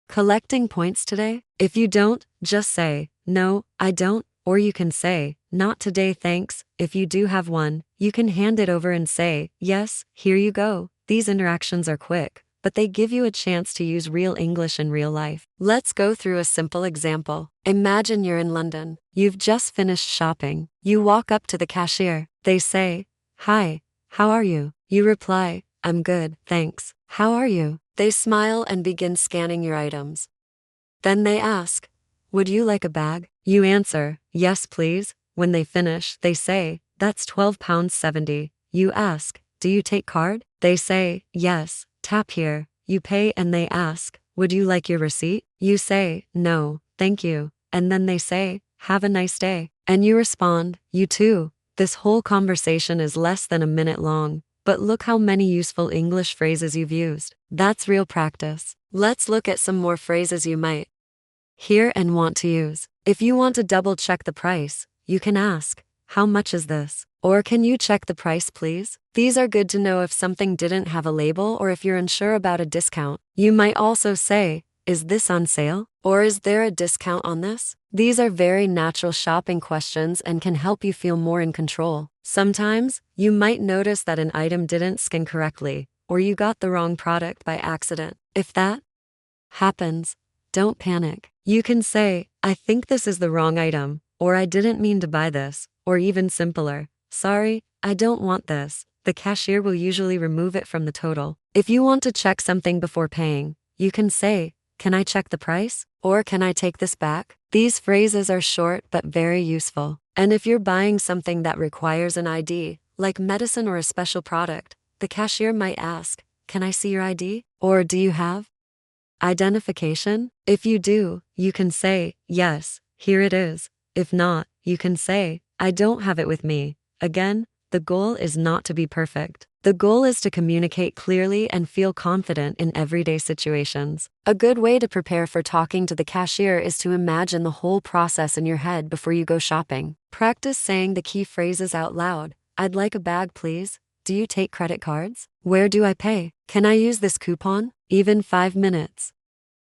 collecting points today? If you don't, just say, no, I don't. Or you can say, not today thanks. If you do have one, you can hand it over and say, yes, here you go. These interactions are quick, but they give you a chance to use real English in real life. Let's go through a simple example. Imagine you're in London. You've just finished shopping. You walk up to the cashier. They say, "Hi, how are you?" You reply, "I'm good, thanks. How are you?" They smile and begin scanning your items. Then they ask, "Would you like a bag?" You answer, "Yes, please." When they finish, they say, "That's £12.70. You ask, "Do you take card?" They say, "Yes, tap here." You pay and they ask, "Would you like your receipt?" You say, "No, thank you." And then they say, "Have a nice day." And you respond, "You too." This whole conversation is less than a minute long, but look how many useful English phrases you've used. That's real practice. Let's look at some more phrases you might hear and want to use. If you want to double check the price, you can ask, "How much is this?" Or, "Can you check the price, please?" These are good to know if something didn't have a label or if you're unsure about a discount. You might also say, "Is this on sale?" Or, "Is there a discount on this?" These are very natural shopping questions and can help you feel more in control. Sometimes, you might notice that an item didn't scan correctly, or you got the wrong product by accident. If that happens, don't panic. You can say, "I think this is the wrong item," or "I didn't mean to buy this," or even simpler, "Sorry, I don't want this." The cashier will usually remove it from the total. If you want to check something before paying, you can say, "Can I check the price?" Or, "Can I take this back?" These phrases are short but very useful. And if you're buying something that requires an ID, like medicine or a special product, the cashier might ask, "Can I see your ID?" Or, "Do you have identification?" If you do, you can say, "Yes, here it is." If not, you can say, "I don't have it with me." Again, the goal is not to be perfect. The goal is to communicate clearly and feel confident in everyday situations. A good way to prepare for talking to the cashier is to imagine the whole process in your head before you go shopping. Practice saying the key phrases out loud. "I'd like a bag, please. Do you take credit cards? Where do I pay? Can I use this coupon?" Even 5 minutes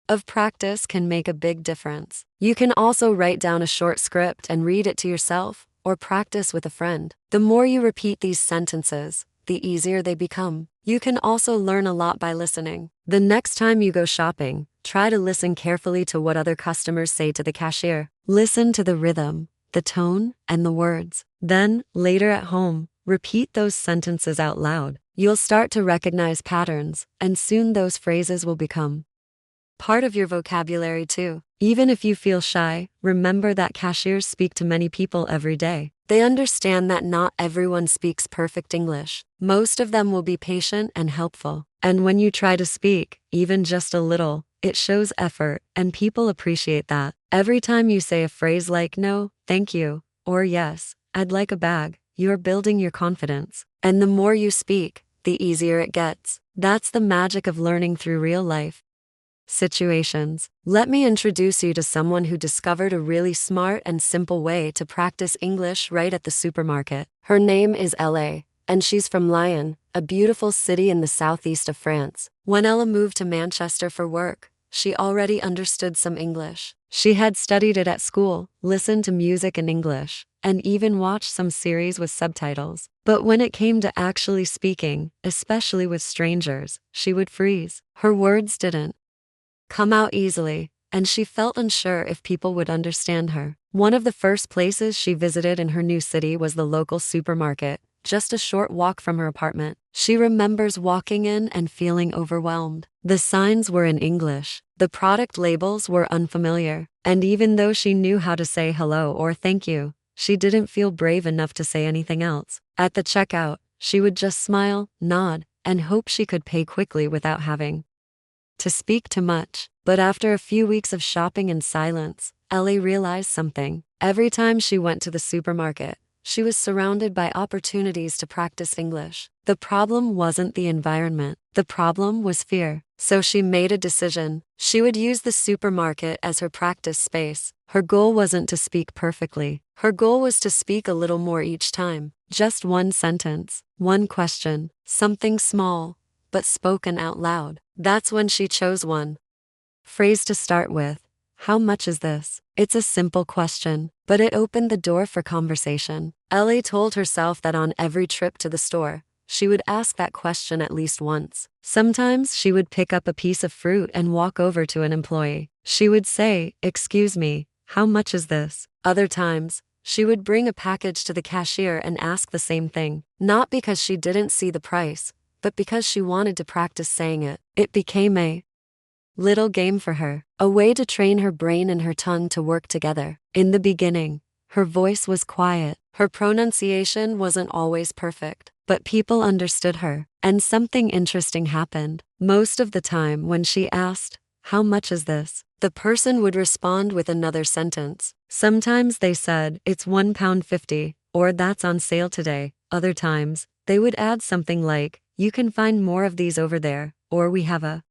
of practice can make a big difference. You can also write down a short script and read it to yourself, or practice with a friend. The more you repeat these sentences, the easier they become. You can also learn a lot by listening. The next time you go shopping, try to listen carefully to what other customers say to the cashier. Listen to the rhythm, the tone, and the words. Then, later at home, repeat those sentences out loud. You'll start to recognize patterns, and soon those phrases will become part of your vocabulary too. Even if you feel shy, remember that cashiers speak to many people every day. They understand that not everyone speaks perfect English. Most of them will be patient and helpful. And when you try to speak, even just a little, it shows effort, and people appreciate that. Every time you say a phrase like "No, thank you," or "Yes, I'd like a bag," you're building your confidence. And the more you speak, the easier it gets. That's the magic of learning through real life situations. Let me introduce you to someone who discovered a really smart and simple way to practice English right at the supermarket. Her name is Ella, and she's from Lyon, a beautiful city in the southeast of France. When Ella moved to Manchester for work, she already understood some English. She had studied it at school, listened to music in English, and even watched some series with subtitles. But when it came to actually speaking, especially with strangers, she would freeze. Her words didn't come out easily, and she felt unsure if people would understand her. One of the first places she visited in her new city was the local supermarket, just a short walk from her apartment. She remembers walking in and feeling overwhelmed. The signs were in English, the product labels were unfamiliar, and even though she knew how to say hello or thank you, she didn't feel brave enough to say anything else. At the checkout, she would just smile, nod, and hope she could pay quickly without having to speak too much. But after a few weeks of shopping in silence, Ellie realized something. Every time she went to the supermarket, she was surrounded by opportunities to practice English. The problem wasn't the environment. The problem was fear. So she made a decision. She would use the supermarket as her practice space. Her goal wasn't to speak perfectly. Her goal was to speak a little more each time. Just one sentence, one question, something small, but spoken out loud. That's when she chose one phrase to start with. "How much is this?" It's a simple question, but it opened the door for conversation. Ellie told herself that on every trip to the store, she would ask that question at least once. Sometimes she would pick up a piece of fruit and walk over to an employee. She would say, "Excuse me, how much is this?" Other times, she would bring a package to the cashier and ask the same thing, not because she didn't see the price, but because she wanted to practice saying it. It became a little game for her, a way to train her brain and her tongue to work together. In the beginning, her voice was quiet, her pronunciation wasn't always perfect, but people understood her, and something interesting happened. Most of the time when she asked, "How much is this?" the person would respond with another sentence. Sometimes they said, "It's £1.50, or "That's on sale today." Other times, they would add something like, "You can find more of these over there," or "We have a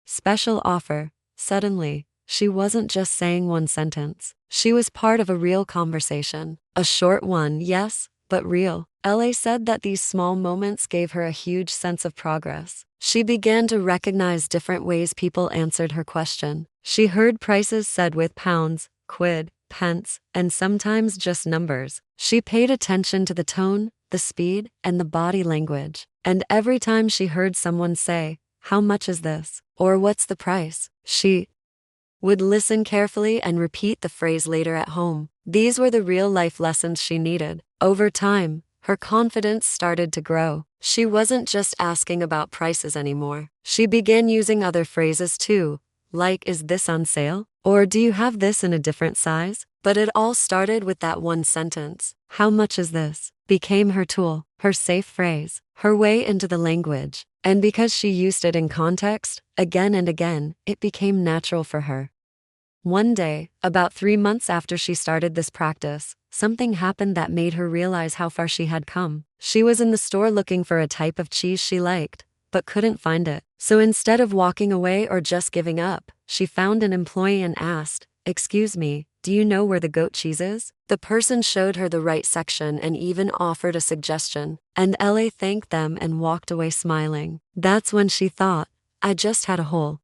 special offer." Suddenly, she wasn't just saying one sentence. She was part of a real conversation. A short one, yes, but real. LA said that these small moments gave her a huge sense of progress. She began to recognize different ways people answered her question. She heard prices said with pounds, quid, pence, and sometimes just numbers. She paid attention to the tone, the speed, and the body language. And every time she heard someone say, "How much is this?" or "What's the price?" she would listen carefully and repeat the phrase later at home. These were the real-life lessons she needed. Over time, her confidence started to grow. She wasn't just asking about prices anymore. She began using other phrases too, like, "Is this on sale?" or "Do you have this in a different size?" But it all started with that one sentence. "How much is this?" became her tool, her safe phrase, her way into the language. And because she used it in context, again and again, it became natural for her. One day, about 3 months after she started this practice, something happened that made her realize how far she had come. She was in the store looking for a type of cheese she liked, but couldn't find it. So instead of walking away or just giving up, she found an employee and asked, "Excuse me, do you know where the goat cheese is?" The person showed her the right section and even offered a suggestion, and LA thanked them and walked away smiling. That's when she thought, "I just had a whole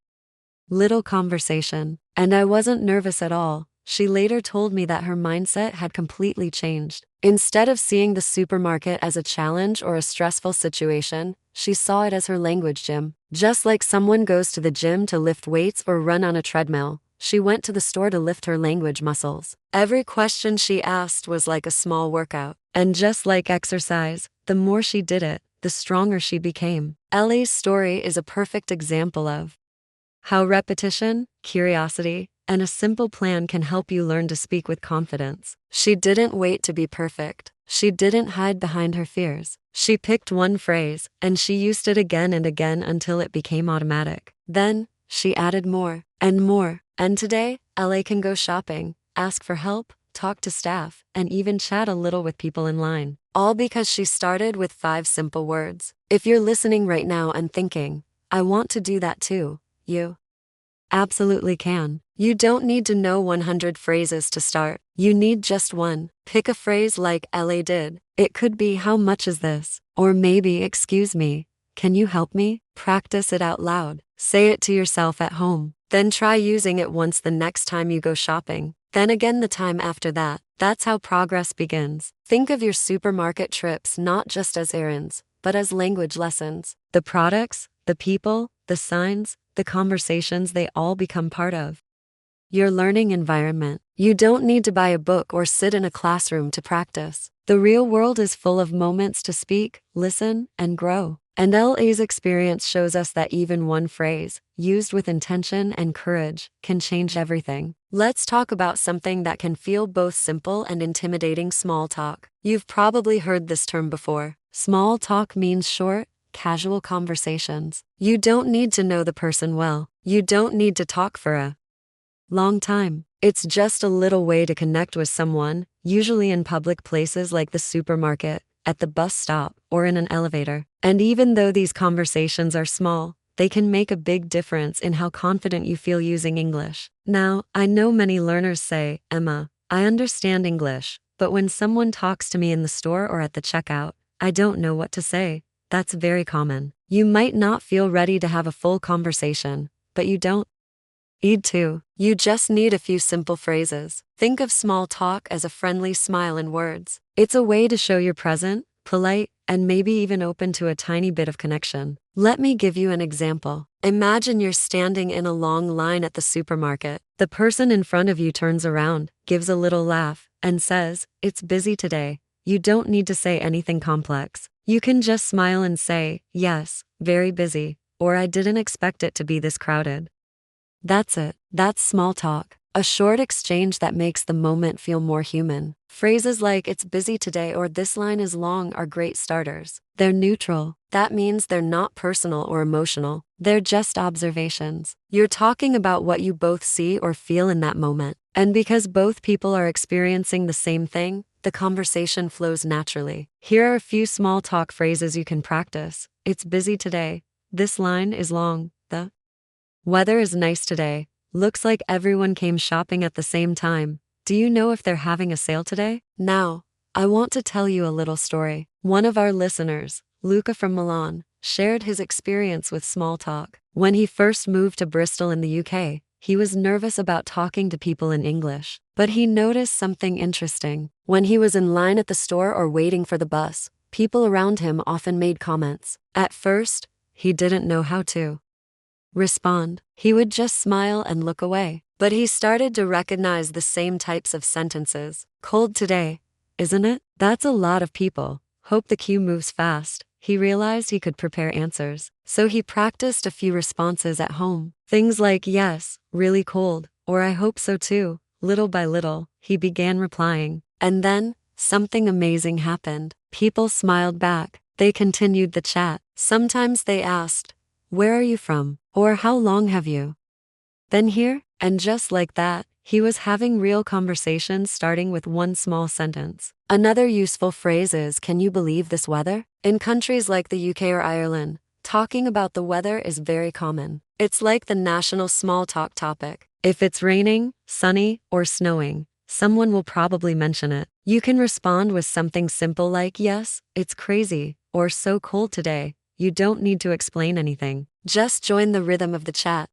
little conversation, and I wasn't nervous at all." She later told me that her mindset had completely changed. Instead of seeing the supermarket as a challenge or a stressful situation, she saw it as her language gym. Just like someone goes to the gym to lift weights or run on a treadmill, she went to the store to lift her language muscles. Every question she asked was like a small workout. And just like exercise, the more she did it, the stronger she became. Ellie's story is a perfect example of how repetition, curiosity, and a simple plan can help you learn to speak with confidence. She didn't wait to be perfect. She didn't hide behind her fears. She picked one phrase, and she used it again and again until it became automatic. Then, she added more, and more. And today, LA can go shopping, ask for help, talk to staff, and even chat a little with people in line. All because she started with 5 simple words. If you're listening right now and thinking, "I want to do that too," you absolutely can. You don't need to know 100 phrases to start. You need just one. Pick a phrase like LA did. It could be, "How much is this?" Or maybe, "Excuse me, can you help me?" Practice it out loud. Say it to yourself at home. Then try using it once the next time you go shopping. Then again the time after that. That's how progress begins. Think of your supermarket trips not just as errands, but as language lessons. The products, the people, the signs, the conversations, they all become part of your learning environment. You don't need to buy a book or sit in a classroom to practice. The real world is full of moments to speak, listen, and grow. And LA's experience shows us that even one phrase, used with intention and courage, can change everything. Let's talk about something that can feel both simple and intimidating: small talk. You've probably heard this term before. Small talk means short, casual conversations. You don't need to know the person well. You don't need to talk for a long time. It's just a little way to connect with someone, usually in public places like the supermarket, at the bus stop, or in an elevator. And even though these conversations are small, they can make a big difference in how confident you feel using English. Now, I know many learners say, "Emma, I understand English, but when someone talks to me in the store or at the checkout, I don't know what to say." That's very common. You might not feel ready to have a full conversation, but you don't need to. You just need a few simple phrases. Think of small talk as a friendly smile and words. It's a way to show you're present, polite, and maybe even open to a tiny bit of connection. Let me give you an example. Imagine you're standing in a long line at the supermarket. The person in front of you turns around, gives a little laugh, and says, "It's busy today." You don't need to say anything complex. You can just smile and say, "Yes, very busy," or "I didn't expect it to be this crowded." That's it. That's small talk. A short exchange that makes the moment feel more human. Phrases like "it's busy today" or "this line is long" are great starters. They're neutral. That means they're not personal or emotional. They're just observations. You're talking about what you both see or feel in that moment. And because both people are experiencing the same thing, the conversation flows naturally. Here are a few small talk phrases you can practice. "It's busy today." "This line is long." "The weather is nice today." "Looks like everyone came shopping at the same time." "Do you know if they're having a sale today?" Now, I want to tell you a little story. One of our listeners, Luca from Milan, shared his experience with small talk. When he first moved to Bristol in the UK, he was nervous about talking to people in English. But he noticed something interesting. When he was in line at the store or waiting for the bus, people around him often made comments. At first, he didn't know how to respond. He would just smile and look away. But he started to recognize the same types of sentences. "Cold today, isn't it?" "That's a lot of people." "Hope the queue moves fast." He realized he could prepare answers. So he practiced a few responses at home. Things like "Yes, really cold," or "I hope so too." Little by little, he began replying. And then, something amazing happened. People smiled back. They continued the chat. Sometimes they asked, "Where are you from?" or "How long have you been here?" And just like that, he was having real conversations starting with one small sentence. Another useful phrase is "Can you believe this weather?" In countries like the UK or Ireland, talking about the weather is very common. It's like the national small talk topic. If it's raining, sunny, or snowing, someone will probably mention it. You can respond with something simple like "Yes, it's crazy," or "So cold today." You don't need to explain anything. Just join the rhythm of the chat.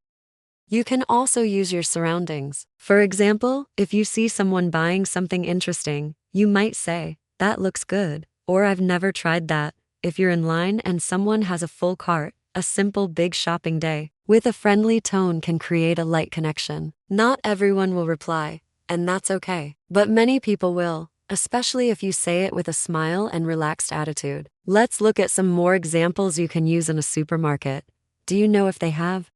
You can also use your surroundings. For example, if you see someone buying something interesting, you might say, "That looks good," or "I've never tried that." If you're in line and someone has a full cart, a simple big shopping day with a friendly tone can create a light connection. Not everyone will reply, and that's okay. But many people will, especially if you say it with a smile and relaxed attitude. Let's look at some more examples you can use in a supermarket. Do you know if they have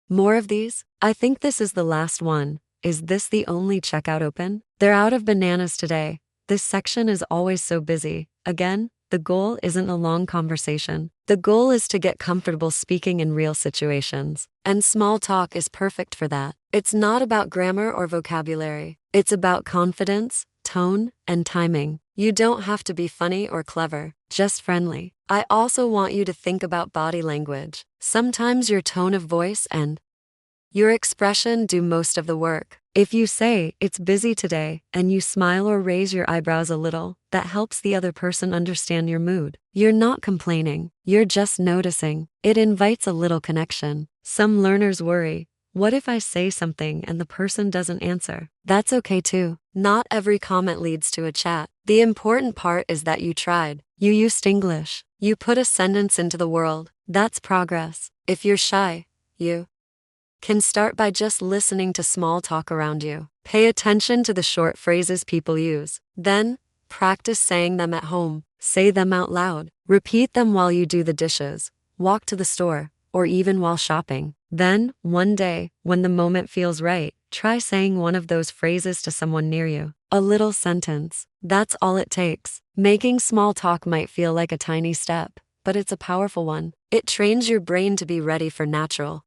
more of these? I think this is the last one. "Is this the only checkout open?" "They're out of bananas today." "This section is always so busy." Again, the goal isn't a long conversation. The goal is to get comfortable speaking in real situations. And small talk is perfect for that. It's not about grammar or vocabulary. It's about confidence, tone, and timing. You don't have to be funny or clever, just friendly. I also want you to think about body language. Sometimes your tone of voice and your expression do most of the work. If you say, "It's busy today," and you smile or raise your eyebrows a little, that helps the other person understand your mood. You're not complaining, you're just noticing. It invites a little connection. Some learners worry, "What if I say something and the person doesn't answer?" That's okay too. Not every comment leads to a chat. The important part is that you tried. You used English. You put a sentence into the world. That's progress. If you're shy, you can start by just listening to small talk around you. Pay attention to the short phrases people use. Then, practice saying them at home. Say them out loud. Repeat them while you do the dishes, walk to the store, or even while shopping. Then, one day, when the moment feels right, try saying one of those phrases to someone near you. A little sentence. That's all it takes. Making small talk might feel like a tiny step, but it's a powerful one. It trains your brain to be ready for natural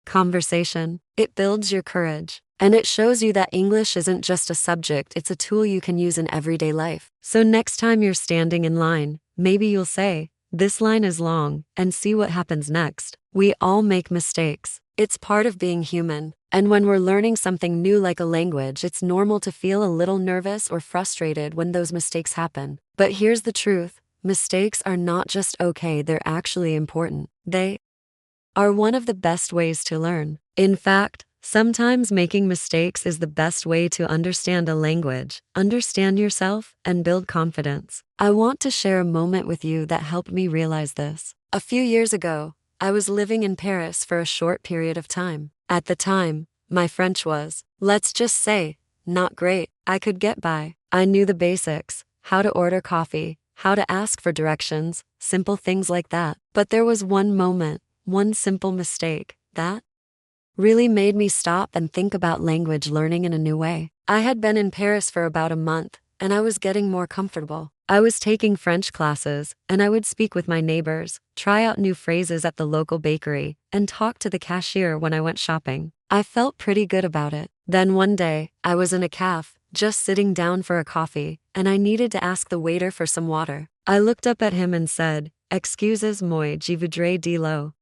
conversation. It builds your courage. And it shows you that English isn't just a subject, it's a tool you can use in everyday life. So next time you're standing in line, maybe you'll say, "This line is long," and see what happens next. We all make mistakes. It's part of being human. And when we're learning something new like a language, it's normal to feel a little nervous or frustrated when those mistakes happen. But here's the truth. Mistakes are not just okay, they're actually important. They are one of the best ways to learn. In fact, Sometimes making mistakes is the best way to understand a language, understand yourself, and build confidence. I want to share a moment with you that helped me realize this. A few years ago, I was living in Paris for a short period of time. At the time, my French was, let's just say, not great. I could get by. I knew the basics, how to order coffee, how to ask for directions, simple things like that. But there was one moment, one simple mistake, that really made me stop and think about language learning in a new way. I had been in Paris for about a month, and I was getting more comfortable. I was taking French classes, and I would speak with my neighbors, try out new phrases at the local bakery, and talk to the cashier when I went shopping. I felt pretty good about it. Then one day, I was in a cafe, just sitting down for a coffee, and I needed to ask the waiter for some water. I looked up at him and said, "Excusez-moi, je voudrais de l'eau."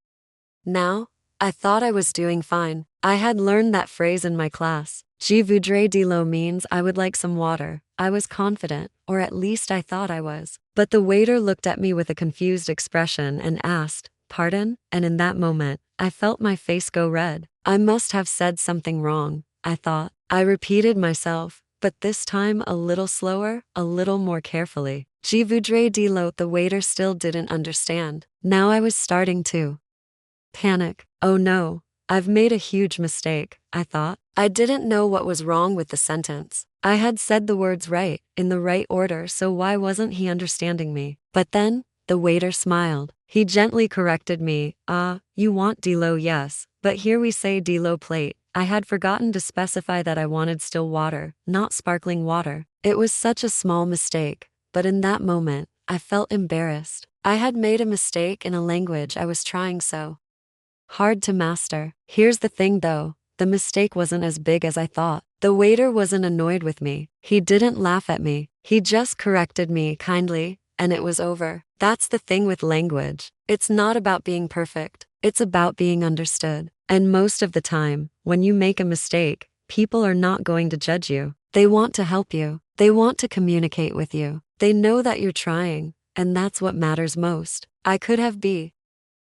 Now, I thought I was doing fine. I had learned that phrase in my class. Je voudrais de l'eau means I would like some water. I was confident, or at least I thought I was. But the waiter looked at me with a confused expression and asked, "Pardon?" And in that moment, I felt my face go red. I must have said something wrong, I thought. I repeated myself, but this time a little slower, a little more carefully. Je voudrais de l'eau. The waiter still didn't understand. Now I was starting to panic. Oh no, I've made a huge mistake, I thought. I didn't know what was wrong with the sentence. I had said the words right, in the right order, so why wasn't he understanding me? But then, the waiter smiled. He gently corrected me. You want de l'eau, yes, but here we say de l'eau plate. I had forgotten to specify that I wanted still water, not sparkling water. It was such a small mistake, but in that moment, I felt embarrassed. I had made a mistake in a language I was trying so hard to master. Here's the thing though, the mistake wasn't as big as I thought. The waiter wasn't annoyed with me. He didn't laugh at me. He just corrected me kindly, and it was over. That's the thing with language. It's not about being perfect. It's about being understood. And most of the time, when you make a mistake, people are not going to judge you. They want to help you. They want to communicate with you. They know that you're trying, and that's what matters most. I could have been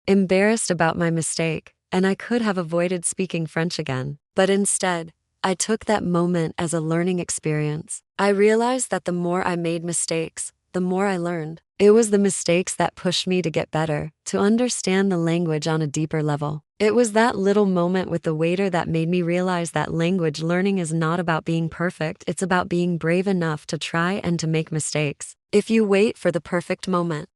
embarrassed about my mistake, and I could have avoided speaking French again. But instead, I took that moment as a learning experience. I realized that the more I made mistakes, the more I learned. It was the mistakes that pushed me to get better, to understand the language on a deeper level. It was that little moment with the waiter that made me realize that language learning is not about being perfect, it's about being brave enough to try and to make mistakes. If you wait for the perfect moment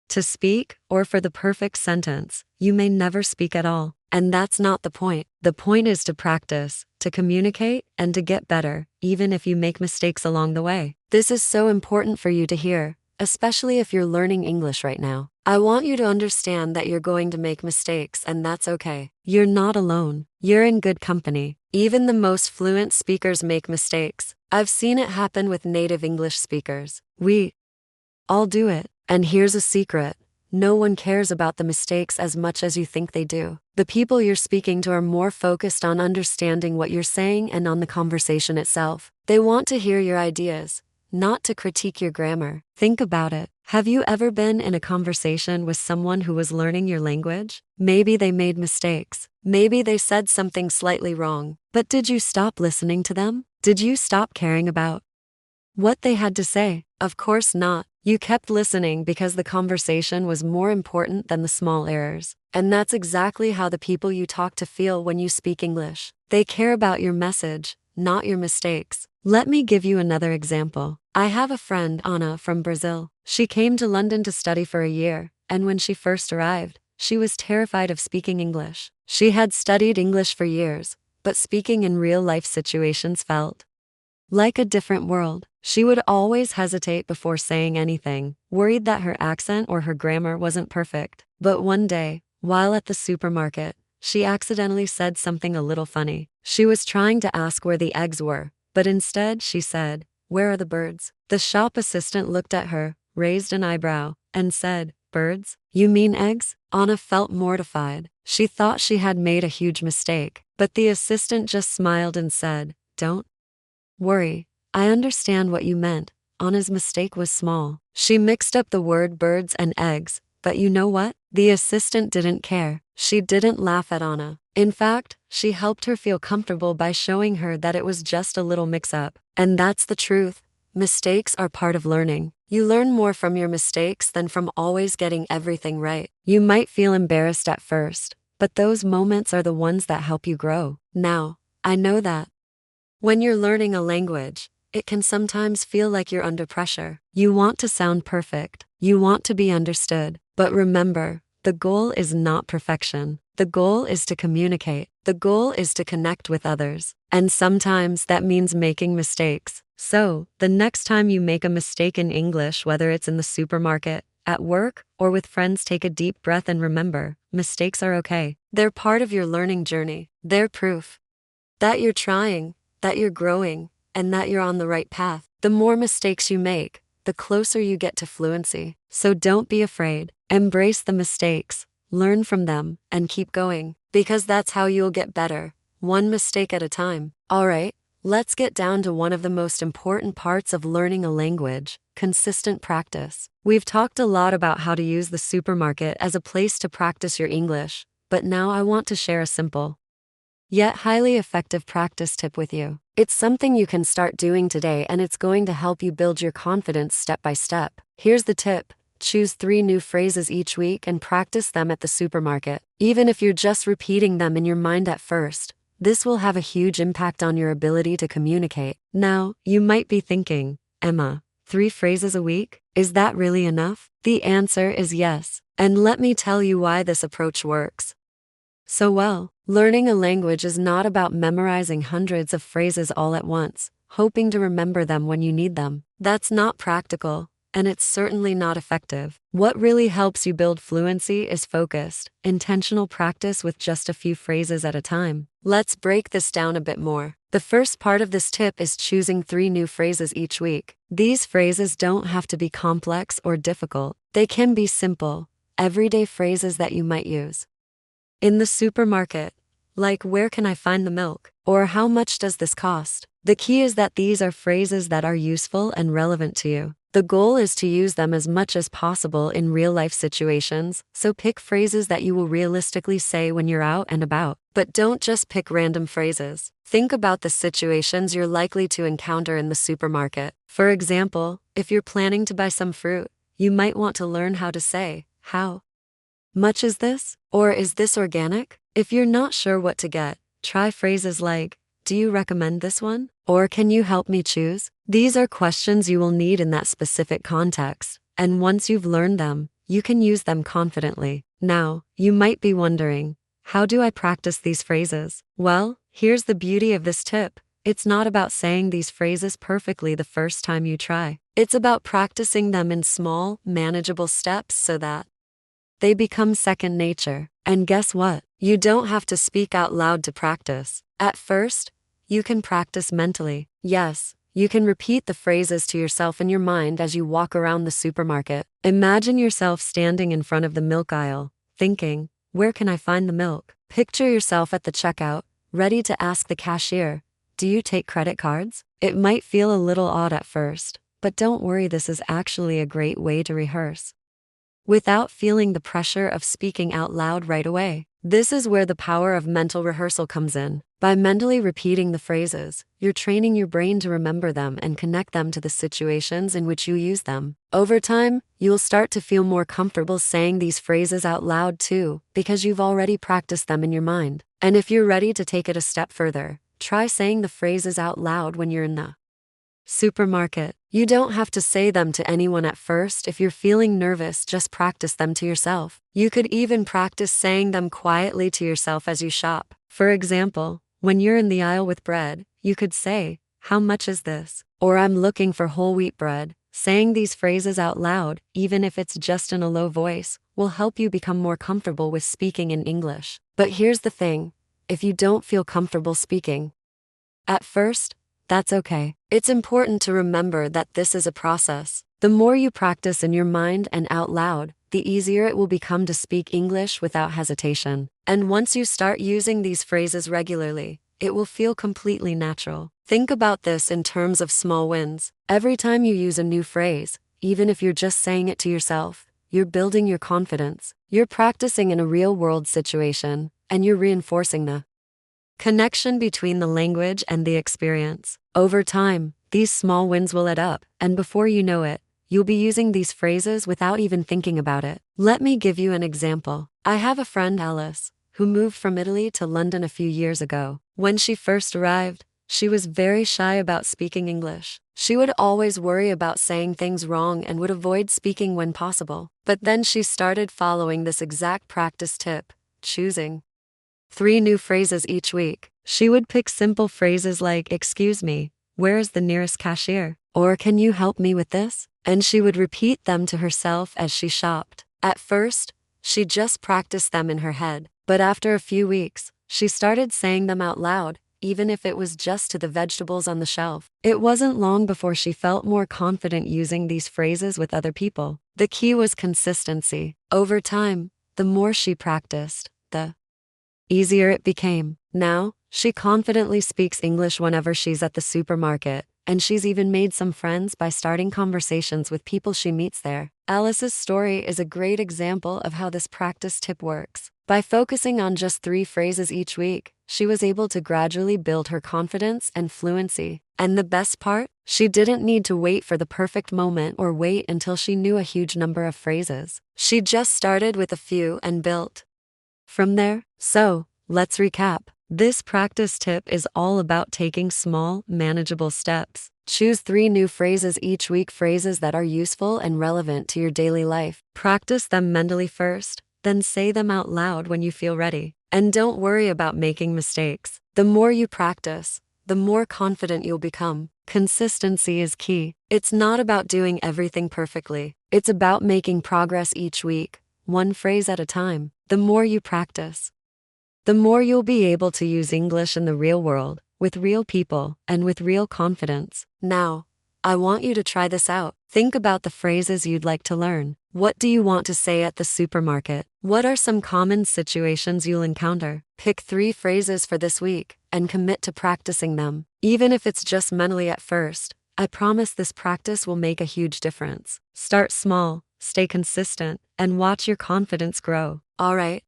to speak, or for the perfect sentence, you may never speak at all. And that's not the point. The point is to practice, to communicate, and to get better, even if you make mistakes along the way. This is so important for you to hear, especially if you're learning English right now. I want you to understand that you're going to make mistakes, and that's okay. You're not alone. You're in good company. Even the most fluent speakers make mistakes. I've seen it happen with native English speakers. We all do it. And here's a secret. No one cares about the mistakes as much as you think they do. The people you're speaking to are more focused on understanding what you're saying and on the conversation itself. They want to hear your ideas, not to critique your grammar. Think about it. Have you ever been in a conversation with someone who was learning your language? Maybe they made mistakes. Maybe they said something slightly wrong. But did you stop listening to them? Did you stop caring about what they had to say? Of course not. You kept listening because the conversation was more important than the small errors. And that's exactly how the people you talk to feel when you speak English. They care about your message, not your mistakes. Let me give you another example. I have a friend, Anna, from Brazil. She came to London to study for a year, and when she first arrived, she was terrified of speaking English. She had studied English for years, but speaking in real-life situations felt like a different world. She would always hesitate before saying anything, worried that her accent or her grammar wasn't perfect. But one day, while at the supermarket, she accidentally said something a little funny. She was trying to ask where the eggs were, but instead she said, "Where are the birds?" The shop assistant looked at her, raised an eyebrow, and said, "Birds? You mean eggs?" Anna felt mortified. She thought she had made a huge mistake, but the assistant just smiled and said, "Don't worry. I understand what you meant." Anna's mistake was small. She mixed up the word birds and eggs, but you know what? The assistant didn't care. She didn't laugh at Anna. In fact, she helped her feel comfortable by showing her that it was just a little mix-up. And that's the truth. Mistakes are part of learning. You learn more from your mistakes than from always getting everything right. You might feel embarrassed at first, but those moments are the ones that help you grow. Now, I know that when you're learning a language, it can sometimes feel like you're under pressure. You want to sound perfect. You want to be understood. But remember, the goal is not perfection. The goal is to communicate. The goal is to connect with others. And sometimes that means making mistakes. So, the next time you make a mistake in English, whether it's in the supermarket, at work, or with friends, take a deep breath and remember, mistakes are okay. They're part of your learning journey. They're proof that you're trying, that you're growing, and that you're on the right path. The more mistakes you make, the closer you get to fluency. So don't be afraid. Embrace the mistakes, learn from them, and keep going. Because that's how you'll get better, one mistake at a time. Alright, let's get down to one of the most important parts of learning a language: consistent practice. We've talked a lot about how to use the supermarket as a place to practice your English, but now I want to share a simple, yet highly effective practice tip with you. It's something you can start doing today, and it's going to help you build your confidence step by step. Here's the tip. Choose 3 new phrases each week and practice them at the supermarket. Even if you're just repeating them in your mind at first, this will have a huge impact on your ability to communicate. Now, you might be thinking, Emma, 3 phrases a week? Is that really enough? The answer is yes. And let me tell you why this approach works so well. Learning a language is not about memorizing hundreds of phrases all at once, hoping to remember them when you need them. That's not practical, and it's certainly not effective. What really helps you build fluency is focused, intentional practice with just a few phrases at a time. Let's break this down a bit more. The first part of this tip is choosing 3 new phrases each week. These phrases don't have to be complex or difficult. They can be simple, everyday phrases that you might use in the supermarket, like "where can I find the milk?" or "how much does this cost?" The key is that these are phrases that are useful and relevant to you. The goal is to use them as much as possible in real-life situations, so pick phrases that you will realistically say when you're out and about. But don't just pick random phrases. Think about the situations you're likely to encounter in the supermarket. For example, if you're planning to buy some fruit, you might want to learn how to say, "How much is this?" Or "Is this organic?" If you're not sure what to get, try phrases like, "Do you recommend this one?" Or "Can you help me choose?" These are questions you will need in that specific context, and once you've learned them, you can use them confidently. Now, you might be wondering, how do I practice these phrases? Well, here's the beauty of this tip. It's not about saying these phrases perfectly the first time you try. It's about practicing them in small, manageable steps so that they become second nature. And guess what? You don't have to speak out loud to practice. At first, you can practice mentally. Yes, you can repeat the phrases to yourself in your mind as you walk around the supermarket. Imagine yourself standing in front of the milk aisle, thinking, "Where can I find the milk?" Picture yourself at the checkout, ready to ask the cashier, "Do you take credit cards?" It might feel a little odd at first, but don't worry, this is actually a great way to rehearse without feeling the pressure of speaking out loud right away. This is where the power of mental rehearsal comes in. By mentally repeating the phrases, you're training your brain to remember them and connect them to the situations in which you use them. Over time, you'll start to feel more comfortable saying these phrases out loud too, because you've already practiced them in your mind. And if you're ready to take it a step further, try saying the phrases out loud when you're in the supermarket. You don't have to say them to anyone at first. If you're feeling nervous, just practice them to yourself. You could even practice saying them quietly to yourself as you shop. For example, when you're in the aisle with bread, you could say, "How much is this?" Or "I'm looking for whole wheat bread." Saying these phrases out loud, even if it's just in a low voice, will help you become more comfortable with speaking in English. But here's the thing, if you don't feel comfortable speaking at first, that's okay. It's important to remember that this is a process. The more you practice in your mind and out loud, the easier it will become to speak English without hesitation. And once you start using these phrases regularly, it will feel completely natural. Think about this in terms of small wins. Every time you use a new phrase, even if you're just saying it to yourself, you're building your confidence. You're practicing in a real-world situation, and you're reinforcing the connection between the language and the experience. Over time, these small wins will add up, and before you know it, you'll be using these phrases without even thinking about it. Let me give you an example. I have a friend, Alice, who moved from Italy to London a few years ago. When she first arrived, she was very shy about speaking English. She would always worry about saying things wrong and would avoid speaking when possible. But then she started following this exact practice tip, choosing 3 new phrases each week. She would pick simple phrases like, "Excuse me, where is the nearest cashier?" Or, "Can you help me with this?" And she would repeat them to herself as she shopped. At first, she just practiced them in her head. But after a few weeks, she started saying them out loud, even if it was just to the vegetables on the shelf. It wasn't long before she felt more confident using these phrases with other people. The key was consistency. Over time, the more she practiced, the easier it became. Now, she confidently speaks English whenever she's at the supermarket, and she's even made some friends by starting conversations with people she meets there. Alice's story is a great example of how this practice tip works. By focusing on just 3 phrases each week, she was able to gradually build her confidence and fluency. And the best part? She didn't need to wait for the perfect moment or wait until she knew a huge number of phrases. She just started with a few and built from there. So, let's recap. This practice tip is all about taking small, manageable steps. Choose 3 new phrases each week, phrases that are useful and relevant to your daily life. Practice them mentally first, then say them out loud when you feel ready. And don't worry about making mistakes. The more you practice, the more confident you'll become. Consistency is key. It's not about doing everything perfectly. It's about making progress each week, 1 phrase at a time. The more you practice, the more you'll be able to use English in the real world, with real people, and with real confidence. Now, I want you to try this out. Think about the phrases you'd like to learn. What do you want to say at the supermarket? What are some common situations you'll encounter? Pick 3 phrases for this week, and commit to practicing them. Even if it's just mentally at first, I promise this practice will make a huge difference. Start small, stay consistent, and watch your confidence grow. Alright.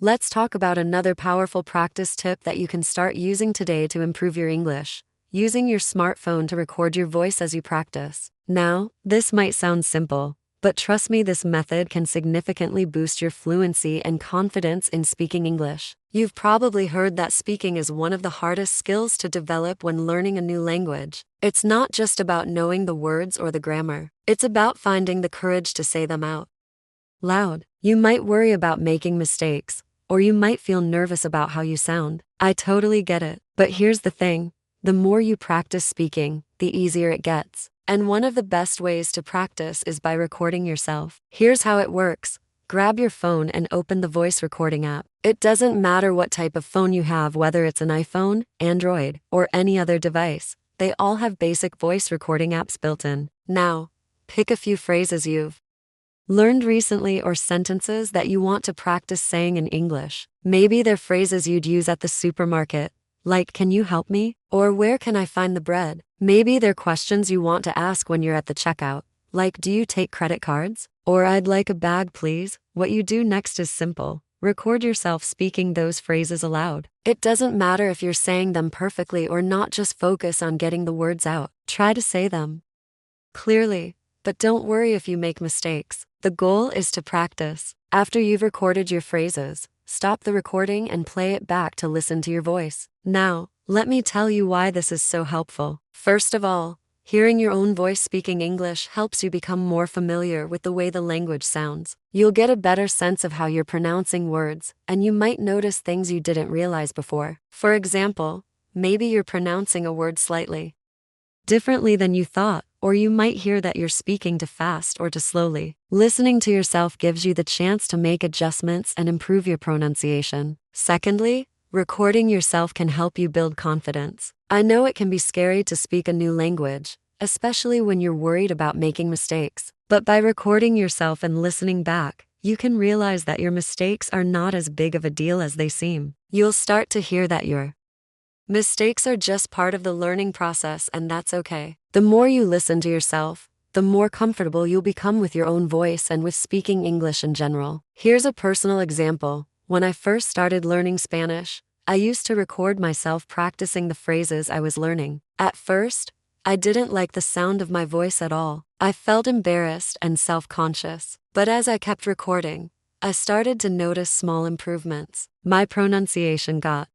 Let's talk about another powerful practice tip that you can start using today to improve your English: using your smartphone to record your voice as you practice. Now, this might sound simple, but trust me, this method can significantly boost your fluency and confidence in speaking English. You've probably heard that speaking is one of the hardest skills to develop when learning a new language. It's not just about knowing the words or the grammar. It's about finding the courage to say them out loud. You might worry about making mistakes, or you might feel nervous about how you sound. I totally get it. But here's the thing. The more you practice speaking, the easier it gets. And one of the best ways to practice is by recording yourself. Here's how it works. Grab your phone and open the voice recording app. It doesn't matter what type of phone you have, whether it's an iPhone, Android, or any other device. They all have basic voice recording apps built in. Now, pick a few phrases you've learned recently or sentences that you want to practice saying in English. Maybe they're phrases you'd use at the supermarket, like, "Can you help me?" Or, "Where can I find the bread?" Maybe they're questions you want to ask when you're at the checkout, like, "Do you take credit cards?" Or, "I'd like a bag, please." What you do next is simple. Record yourself speaking those phrases aloud. It doesn't matter if you're saying them perfectly or not, just focus on getting the words out. Try to say them clearly, but don't worry if you make mistakes. The goal is to practice. After you've recorded your phrases, stop the recording and play it back to listen to your voice. Now, let me tell you why this is so helpful. First of all, hearing your own voice speaking English helps you become more familiar with the way the language sounds. You'll get a better sense of how you're pronouncing words, and you might notice things you didn't realize before. For example, maybe you're pronouncing a word slightly differently than you thought, or you might hear that you're speaking too fast or too slowly. Listening to yourself gives you the chance to make adjustments and improve your pronunciation. Secondly, recording yourself can help you build confidence. I know it can be scary to speak a new language, especially when you're worried about making mistakes. But by recording yourself and listening back, you can realize that your mistakes are not as big of a deal as they seem. You'll start to hear that your mistakes are just part of the learning process, and that's okay. The more you listen to yourself, the more comfortable you'll become with your own voice and with speaking English in general. Here's a personal example. When I first started learning Spanish, I used to record myself practicing the phrases I was learning. At first, I didn't like the sound of my voice at all. I felt embarrassed and self-conscious. But as I kept recording, I started to notice small improvements. My pronunciation got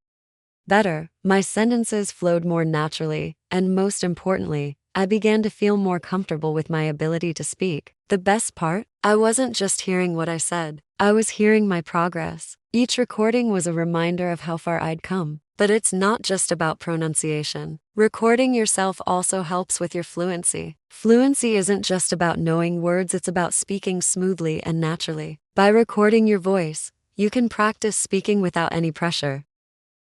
better, my sentences flowed more naturally, and most importantly, I began to feel more comfortable with my ability to speak. The best part? I wasn't just hearing what I said, I was hearing my progress. Each recording was a reminder of how far I'd come. But it's not just about pronunciation. Recording yourself also helps with your fluency. Fluency isn't just about knowing words, it's about speaking smoothly and naturally. By recording your voice, you can practice speaking without any pressure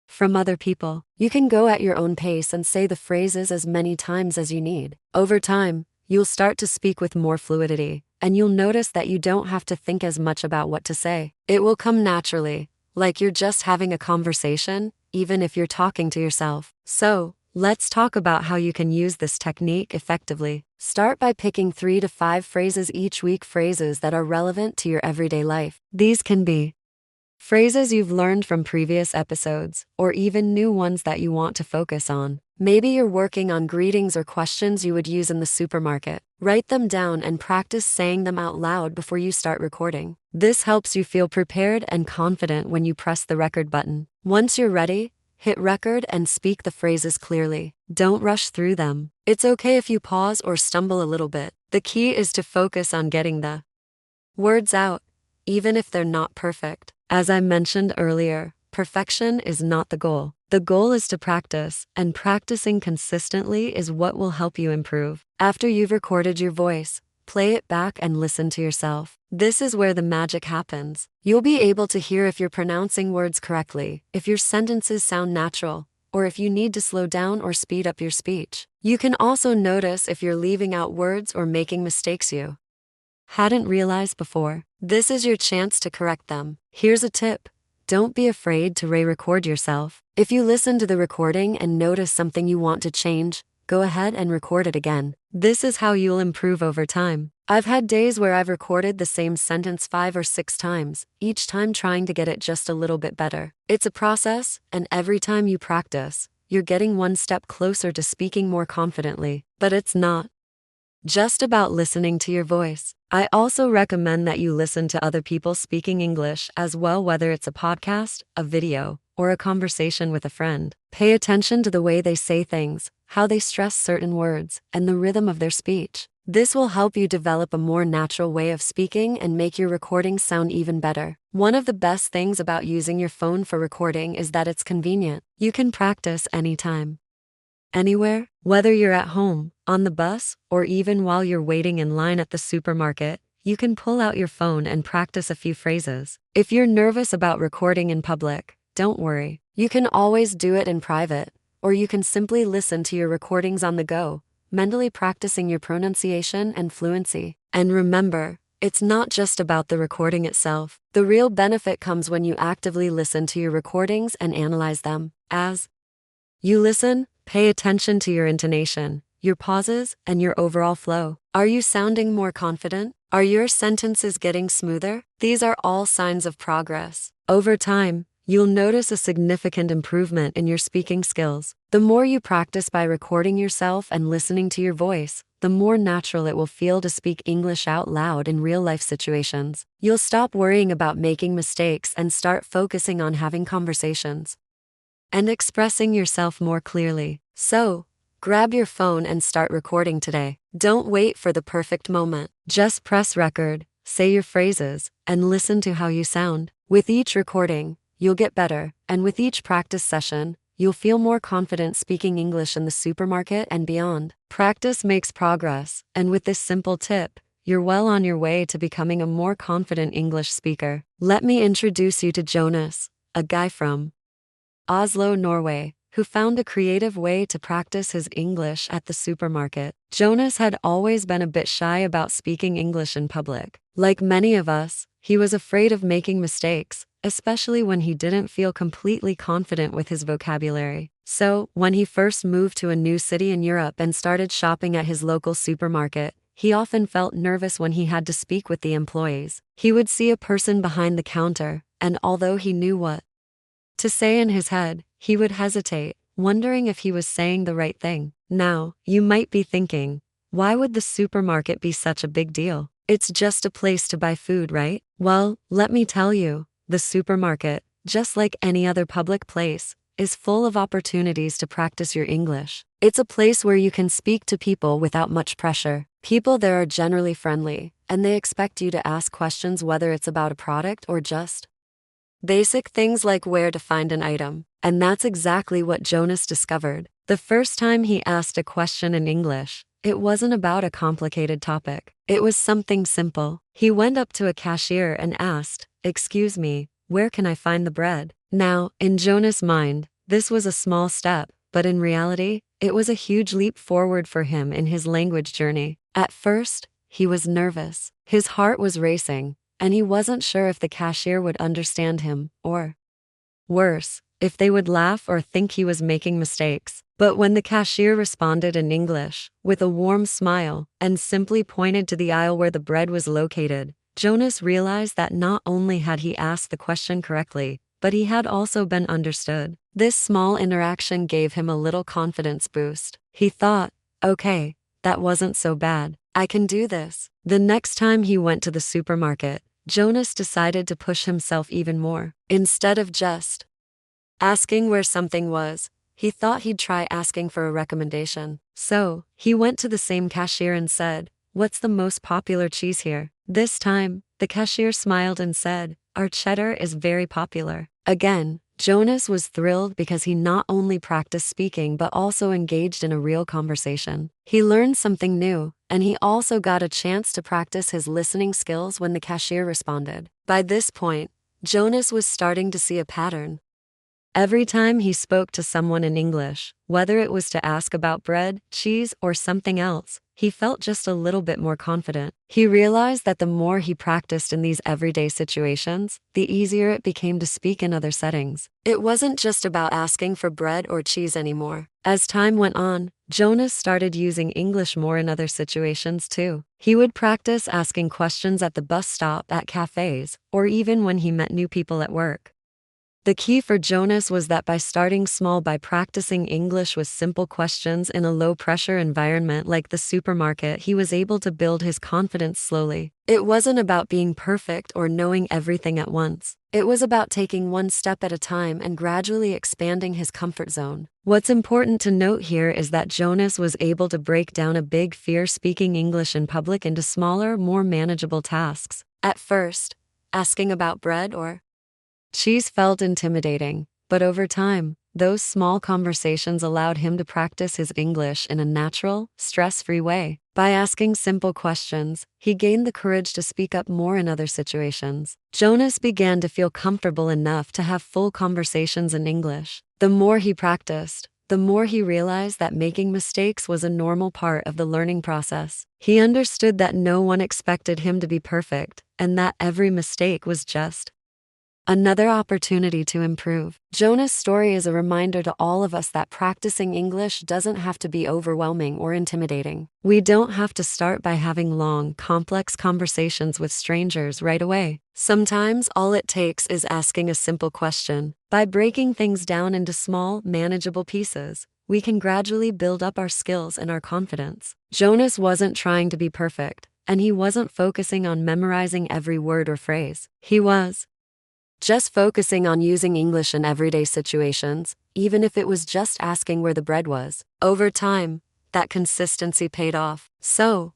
from other people. You can go at your own pace and say the phrases as many times as you need. Over time, you'll start to speak with more fluidity, and you'll notice that you don't have to think as much about what to say. It will come naturally, like you're just having a conversation, even if you're talking to yourself. So, let's talk about how you can use this technique effectively. Start by picking 3 to 5 phrases each week, phrases that are relevant to your everyday life. These can be phrases you've learned from previous episodes, or even new ones that you want to focus on. Maybe you're working on greetings or questions you would use in the supermarket. Write them down and practice saying them out loud before you start recording. This helps you feel prepared and confident when you press the record button. Once you're ready, hit record and speak the phrases clearly. Don't rush through them. It's okay if you pause or stumble a little bit. The key is to focus on getting the words out, even if they're not perfect. As I mentioned earlier, perfection is not the goal. The goal is to practice, and practicing consistently is what will help you improve. After you've recorded your voice, play it back and listen to yourself. This is where the magic happens. You'll be able to hear if you're pronouncing words correctly, if your sentences sound natural, or if you need to slow down or speed up your speech. You can also notice if you're leaving out words or making mistakes you hadn't realized before. This is your chance to correct them. Here's a tip. Don't be afraid to re-record yourself. If you listen to the recording and notice something you want to change, go ahead and record it again. This is how you'll improve over time. I've had days where I've recorded the same sentence 5 or 6 times, each time trying to get it just a little bit better. It's a process, and every time you practice, you're getting one step closer to speaking more confidently. But it's not just about listening to your voice. I also recommend that you listen to other people speaking English as well, whether it's a podcast, a video, or a conversation with a friend. Pay attention to the way they say things, how they stress certain words, and the rhythm of their speech. This will help you develop a more natural way of speaking and make your recordings sound even better. One of the best things about using your phone for recording is that it's convenient. You can practice anytime, anywhere, whether you're at home, on the bus, or even while you're waiting in line at the supermarket. You can pull out your phone and practice a few phrases. If you're nervous about recording in public, don't worry. You can always do it in private, or you can simply listen to your recordings on the go, mentally practicing your pronunciation and fluency. And remember, it's not just about the recording itself. The real benefit comes when you actively listen to your recordings and analyze them. As you listen, pay attention to your intonation, your pauses, and your overall flow. Are you sounding more confident? Are your sentences getting smoother? These are all signs of progress. Over time, you'll notice a significant improvement in your speaking skills. The more you practice by recording yourself and listening to your voice, the more natural it will feel to speak English out loud in real-life situations. You'll stop worrying about making mistakes and start focusing on having conversations and expressing yourself more clearly. So, grab your phone and start recording today. Don't wait for the perfect moment. Just press record, say your phrases, and listen to how you sound. With each recording, you'll get better, and with each practice session, you'll feel more confident speaking English in the supermarket and beyond. Practice makes progress, and with this simple tip, you're well on your way to becoming a more confident English speaker. Let me introduce you to Jonas, a guy from Oslo, Norway, who found a creative way to practice his English at the supermarket. Jonas had always been a bit shy about speaking English in public. Like many of us, he was afraid of making mistakes, especially when he didn't feel completely confident with his vocabulary. So, when he first moved to a new city in Europe and started shopping at his local supermarket, he often felt nervous when he had to speak with the employees. He would see a person behind the counter, and although he knew what to say in his head, he would hesitate, wondering if he was saying the right thing. Now, you might be thinking, why would the supermarket be such a big deal? It's just a place to buy food, right? Well, let me tell you, the supermarket, just like any other public place, is full of opportunities to practice your English. It's a place where you can speak to people without much pressure. People there are generally friendly, and they expect you to ask questions whether it's about a product or just basic things like where to find an item. And that's exactly what Jonas discovered. The first time he asked a question in English, it wasn't about a complicated topic. It was something simple. He went up to a cashier and asked, "Excuse me, where can I find the bread?" Now, in Jonas' mind, this was a small step, but in reality, it was a huge leap forward for him in his language journey. At first, he was nervous. His heart was racing, and he wasn't sure if the cashier would understand him, or worse, if they would laugh or think he was making mistakes. But when the cashier responded in English, with a warm smile, and simply pointed to the aisle where the bread was located, Jonas realized that not only had he asked the question correctly, but he had also been understood. This small interaction gave him a little confidence boost. He thought, okay, that wasn't so bad. I can do this. The next time he went to the supermarket, Jonas decided to push himself even more. Instead of just asking where something was, he thought he'd try asking for a recommendation. So, he went to the same cashier and said, "What's the most popular cheese here?" This time, the cashier smiled and said, "Our cheddar is very popular." Again, Jonas was thrilled because he not only practiced speaking but also engaged in a real conversation. He learned something new, and he also got a chance to practice his listening skills when the cashier responded. By this point, Jonas was starting to see a pattern. Every time he spoke to someone in English, whether it was to ask about bread, cheese, or something else, he felt just a little bit more confident. He realized that the more he practiced in these everyday situations, the easier it became to speak in other settings. It wasn't just about asking for bread or cheese anymore. As time went on, Jonas started using English more in other situations too. He would practice asking questions at the bus stop, at cafes, or even when he met new people at work. The key for Jonas was that by starting small, by practicing English with simple questions in a low-pressure environment like the supermarket, he was able to build his confidence slowly. It wasn't about being perfect or knowing everything at once. It was about taking one step at a time and gradually expanding his comfort zone. What's important to note here is that Jonas was able to break down a big fear speaking English in public into smaller, more manageable tasks. At first, asking about bread or cheese felt intimidating, but over time, those small conversations allowed him to practice his English in a natural, stress-free way. By asking simple questions, he gained the courage to speak up more in other situations. Jonas began to feel comfortable enough to have full conversations in English. The more he practiced, the more he realized that making mistakes was a normal part of the learning process. He understood that no one expected him to be perfect, and that every mistake was just another opportunity to improve. Jonas' story is a reminder to all of us that practicing English doesn't have to be overwhelming or intimidating. We don't have to start by having long, complex conversations with strangers right away. Sometimes all it takes is asking a simple question. By breaking things down into small, manageable pieces, we can gradually build up our skills and our confidence. Jonas wasn't trying to be perfect, and he wasn't focusing on memorizing every word or phrase. He was just focusing on using English in everyday situations, even if it was just asking where the bread was. Over time, that consistency paid off. So,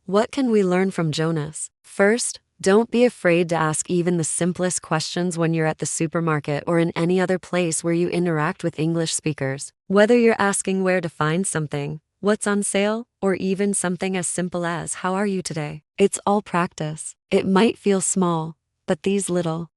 what can we learn from Jonas? First, don't be afraid to ask even the simplest questions when you're at the supermarket or in any other place where you interact with English speakers. Whether you're asking where to find something, what's on sale, or even something as simple as "How are you today?" It's all practice. It might feel small, but these little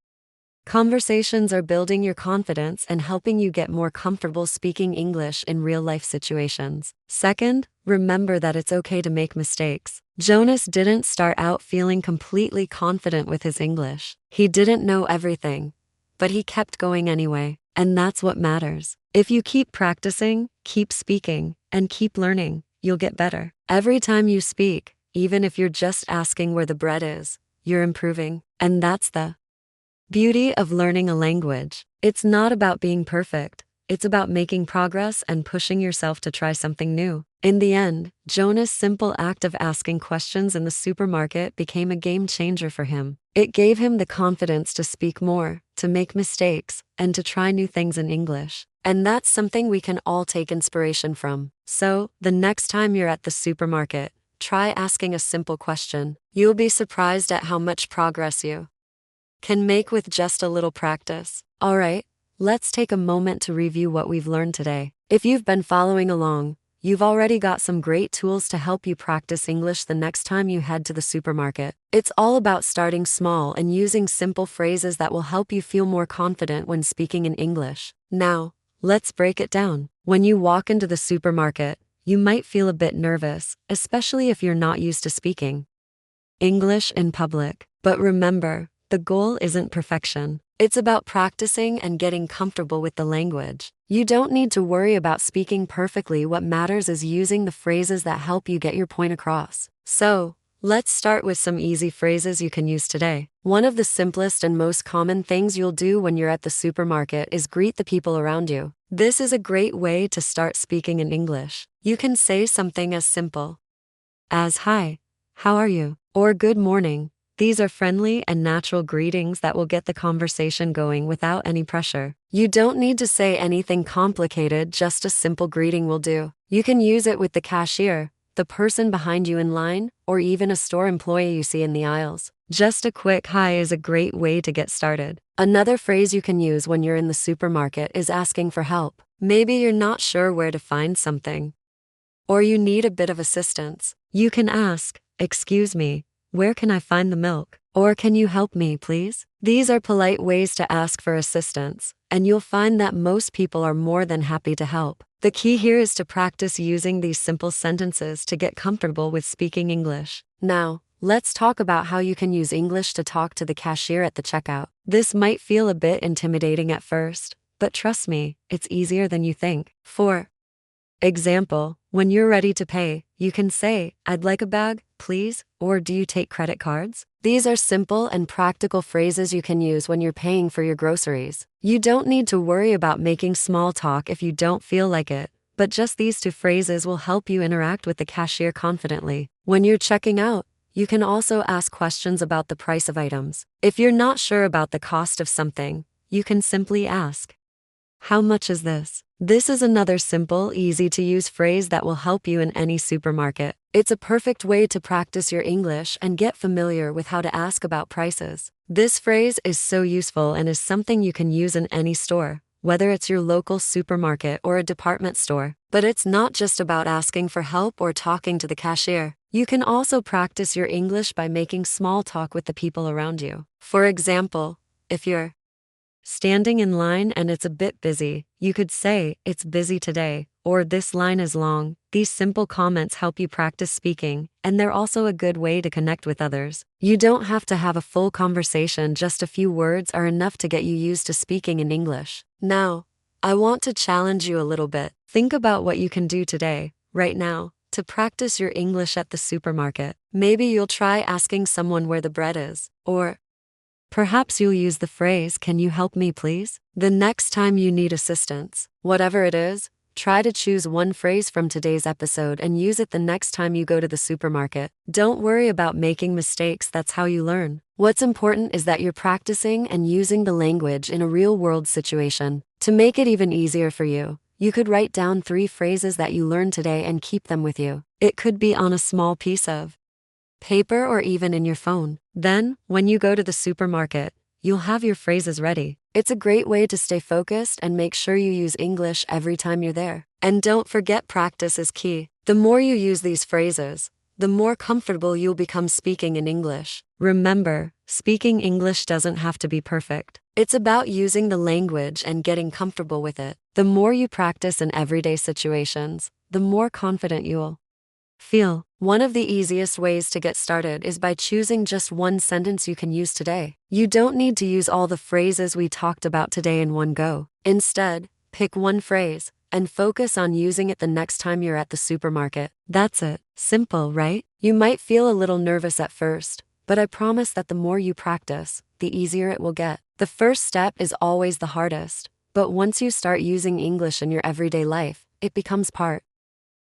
conversations are building your confidence and helping you get more comfortable speaking English in real-life situations. Second, remember that it's okay to make mistakes. Jonas didn't start out feeling completely confident with his English. He didn't know everything, but he kept going anyway, and that's what matters. If you keep practicing, keep speaking, and keep learning, you'll get better. Every time you speak, even if you're just asking where the bread is, you're improving. And that's the beauty of learning a language. It's not about being perfect. It's about making progress and pushing yourself to try something new. In the end, Jonas' simple act of asking questions in the supermarket became a game changer for him. It gave him the confidence to speak more, to make mistakes, and to try new things in English. And that's something we can all take inspiration from. So, the next time you're at the supermarket, try asking a simple question. You'll be surprised at how much progress you can make with just a little practice. Alright, let's take a moment to review what we've learned today. If you've been following along, you've already got some great tools to help you practice English the next time you head to the supermarket. It's all about starting small and using simple phrases that will help you feel more confident when speaking in English. Now, let's break it down. When you walk into the supermarket, you might feel a bit nervous, especially if you're not used to speaking English in public. But remember, the goal isn't perfection. It's about practicing and getting comfortable with the language. You don't need to worry about speaking perfectly. What matters is using the phrases that help you get your point across. So, let's start with some easy phrases you can use today. One of the simplest and most common things you'll do when you're at the supermarket is greet the people around you. This is a great way to start speaking in English. You can say something as simple as "Hi, how are you?" or "Good morning." These are friendly and natural greetings that will get the conversation going without any pressure. You don't need to say anything complicated, just a simple greeting will do. You can use it with the cashier, the person behind you in line, or even a store employee you see in the aisles. Just a quick hi is a great way to get started. Another phrase you can use when you're in the supermarket is asking for help. Maybe you're not sure where to find something, or you need a bit of assistance. You can ask, "Excuse me, where can I find the milk?" Or "Can you help me, please?" These are polite ways to ask for assistance, and you'll find that most people are more than happy to help. The key here is to practice using these simple sentences to get comfortable with speaking English. Now, let's talk about how you can use English to talk to the cashier at the checkout. This might feel a bit intimidating at first, but trust me, it's easier than you think. For example, when you're ready to pay, you can say, "I'd like a bag, please," or "Do you take credit cards?" These are simple and practical phrases you can use when you're paying for your groceries. You don't need to worry about making small talk if you don't feel like it, but just these two phrases will help you interact with the cashier confidently. When you're checking out, you can also ask questions about the price of items. If you're not sure about the cost of something, you can simply ask, "How much is this?" This is another simple, easy-to-use phrase that will help you in any supermarket. It's a perfect way to practice your English and get familiar with how to ask about prices. This phrase is so useful and is something you can use in any store, whether it's your local supermarket or a department store. But it's not just about asking for help or talking to the cashier. You can also practice your English by making small talk with the people around you. For example, if you're standing in line and it's a bit busy, you could say, "It's busy today," or "This line is long." These simple comments help you practice speaking, and they're also a good way to connect with others. You don't have to have a full conversation, just a few words are enough to get you used to speaking in English. Now, I want to challenge you a little bit. Think about what you can do today, right now, to practice your English at the supermarket. Maybe you'll try asking someone where the bread is, or perhaps you'll use the phrase, "Can you help me, please?" The next time you need assistance. Whatever it is, try to choose one phrase from today's episode and use it the next time you go to the supermarket. Don't worry about making mistakes, that's how you learn. What's important is that you're practicing and using the language in a real-world situation. To make it even easier for you, you could write down 3 phrases that you learned today and keep them with you. It could be on a small piece of paper or even in your phone. Then, when you go to the supermarket, you'll have your phrases ready. It's a great way to stay focused and make sure you use English every time you're there. And don't forget, practice is key. The more you use these phrases, the more comfortable you'll become speaking in English. Remember, speaking English doesn't have to be perfect. It's about using the language and getting comfortable with it. The more you practice in everyday situations, the more confident you'll feel. One of the easiest ways to get started is by choosing just one sentence you can use today. You don't need to use all the phrases we talked about today in one go. Instead, pick one phrase, and focus on using it the next time you're at the supermarket. That's it. Simple, right? You might feel a little nervous at first, but I promise that the more you practice, the easier it will get. The first step is always the hardest, but once you start using English in your everyday life, it becomes part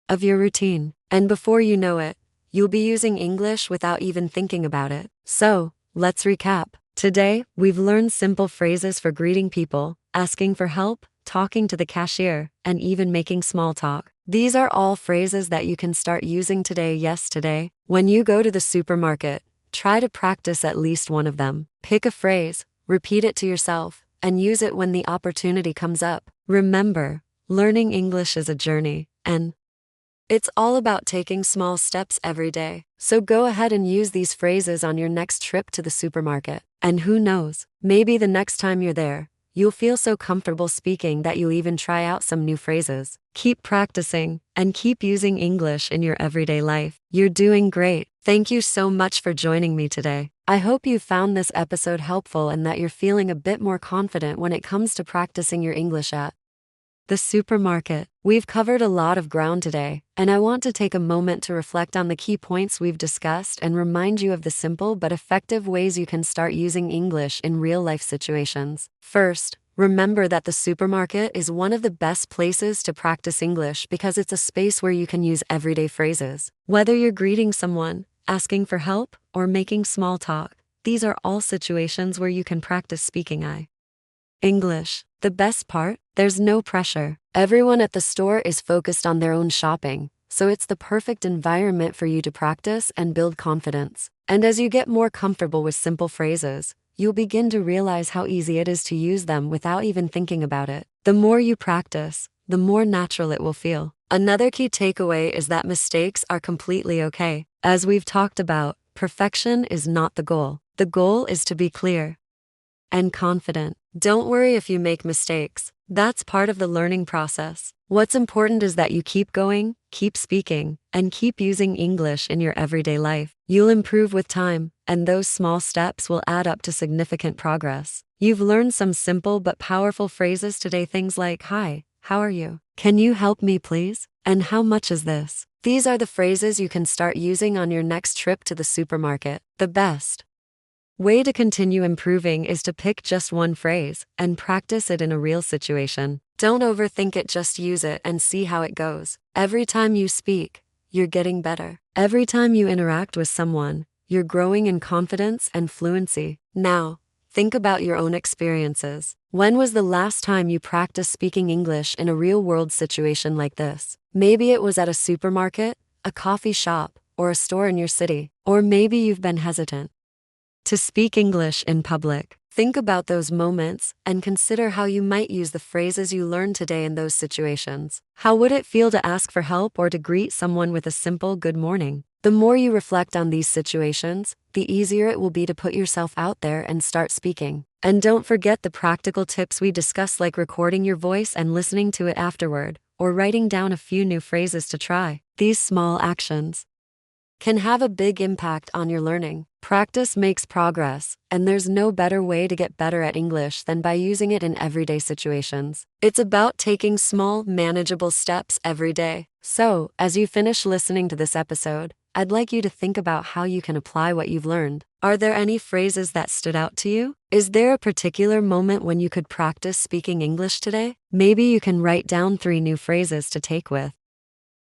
of your routine. And before you know it, you'll be using English without even thinking about it. So, let's recap. Today, we've learned simple phrases for greeting people, asking for help, talking to the cashier, and even making small talk. These are all phrases that you can start using today. Yes, today. When you go to the supermarket, try to practice at least one of them. Pick a phrase, repeat it to yourself, and use it when the opportunity comes up. Remember, learning English is a journey, and it's all about taking small steps every day. So go ahead and use these phrases on your next trip to the supermarket. And who knows, maybe the next time you're there, you'll feel so comfortable speaking that you'll even try out some new phrases. Keep practicing and keep using English in your everyday life. You're doing great. Thank you so much for joining me today. I hope you found this episode helpful and that you're feeling a bit more confident when it comes to practicing your English at the supermarket. We've covered a lot of ground today, and I want to take a moment to reflect on the key points we've discussed and remind you of the simple but effective ways you can start using English in real-life situations. First, remember that the supermarket is one of the best places to practice English because it's a space where you can use everyday phrases. Whether you're greeting someone, asking for help, or making small talk, these are all situations where you can practice speaking English. The best part? There's no pressure. Everyone at the store is focused on their own shopping, so it's the perfect environment for you to practice and build confidence. And as you get more comfortable with simple phrases, you'll begin to realize how easy it is to use them without even thinking about it. The more you practice, the more natural it will feel. Another key takeaway is that mistakes are completely okay. As we've talked about, perfection is not the goal. The goal is to be clear and confident. Don't worry if you make mistakes. That's part of the learning process. What's important is that you keep going, keep speaking, and keep using English in your everyday life. You'll improve with time, and those small steps will add up to significant progress. You've learned some simple but powerful phrases today, things like, "Hi, how are you? Can you help me please? And how much is this?" These are the phrases you can start using on your next trip to the supermarket. The best way to continue improving is to pick just one phrase and practice it in a real situation. Don't overthink it, just use it and see how it goes. Every time you speak, you're getting better. Every time you interact with someone, you're growing in confidence and fluency. Now, think about your own experiences. When was the last time you practiced speaking English in a real-world situation like this? Maybe it was at a supermarket, a coffee shop, or a store in your city. Or maybe you've been hesitant to speak English in public. Think about those moments and consider how you might use the phrases you learned today in those situations. How would it feel to ask for help or to greet someone with a simple "good morning"? The more you reflect on these situations, the easier it will be to put yourself out there and start speaking. And don't forget the practical tips we discussed, like recording your voice and listening to it afterward, or writing down a few new phrases to try. These small actions can have a big impact on your learning. Practice makes progress, and there's no better way to get better at English than by using it in everyday situations. It's about taking small, manageable steps every day. So, as you finish listening to this episode, I'd like you to think about how you can apply what you've learned. Are there any phrases that stood out to you? Is there a particular moment when you could practice speaking English today? Maybe you can write down 3 new phrases to take with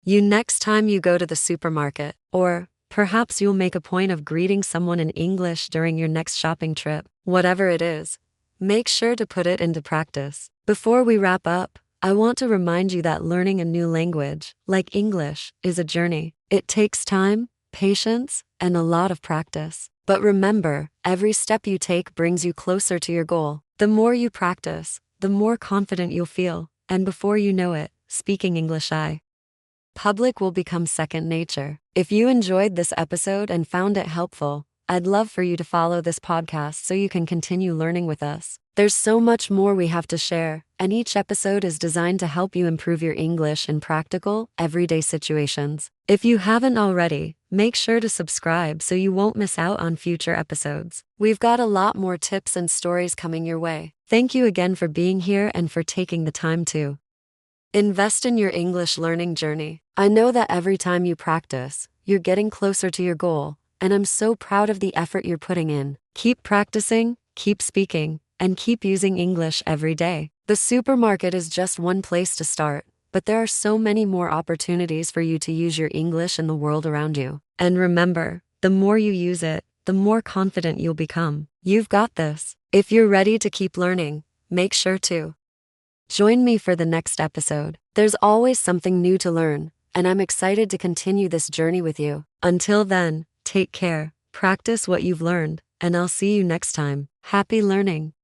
you next time you go to the supermarket, or perhaps you'll make a point of greeting someone in English during your next shopping trip. Whatever it is, make sure to put it into practice. Before we wrap up, I want to remind you that learning a new language, like English, is a journey. It takes time, patience, and a lot of practice. But remember, every step you take brings you closer to your goal. The more you practice, the more confident you'll feel, and before you know it, speaking English public will become second nature. If you enjoyed this episode and found it helpful, I'd love for you to follow this podcast so you can continue learning with us. There's so much more we have to share, and each episode is designed to help you improve your English in practical, everyday situations. If you haven't already, make sure to subscribe so you won't miss out on future episodes. We've got a lot more tips and stories coming your way. Thank you again for being here and for taking the time to Invest in your English learning journey. I know that every time you practice, you're getting closer to your goal, and I'm so proud of the effort you're putting in. Keep practicing, keep speaking, and keep using English every day. The supermarket is just one place to start, but there are so many more opportunities for you to use your English in the world around you. And remember, the more you use it, the more confident you'll become. You've got this. If you're ready to keep learning, make sure to join me for the next episode. There's always something new to learn, and I'm excited to continue this journey with you. Until then, take care, practice what you've learned, and I'll see you next time. Happy learning!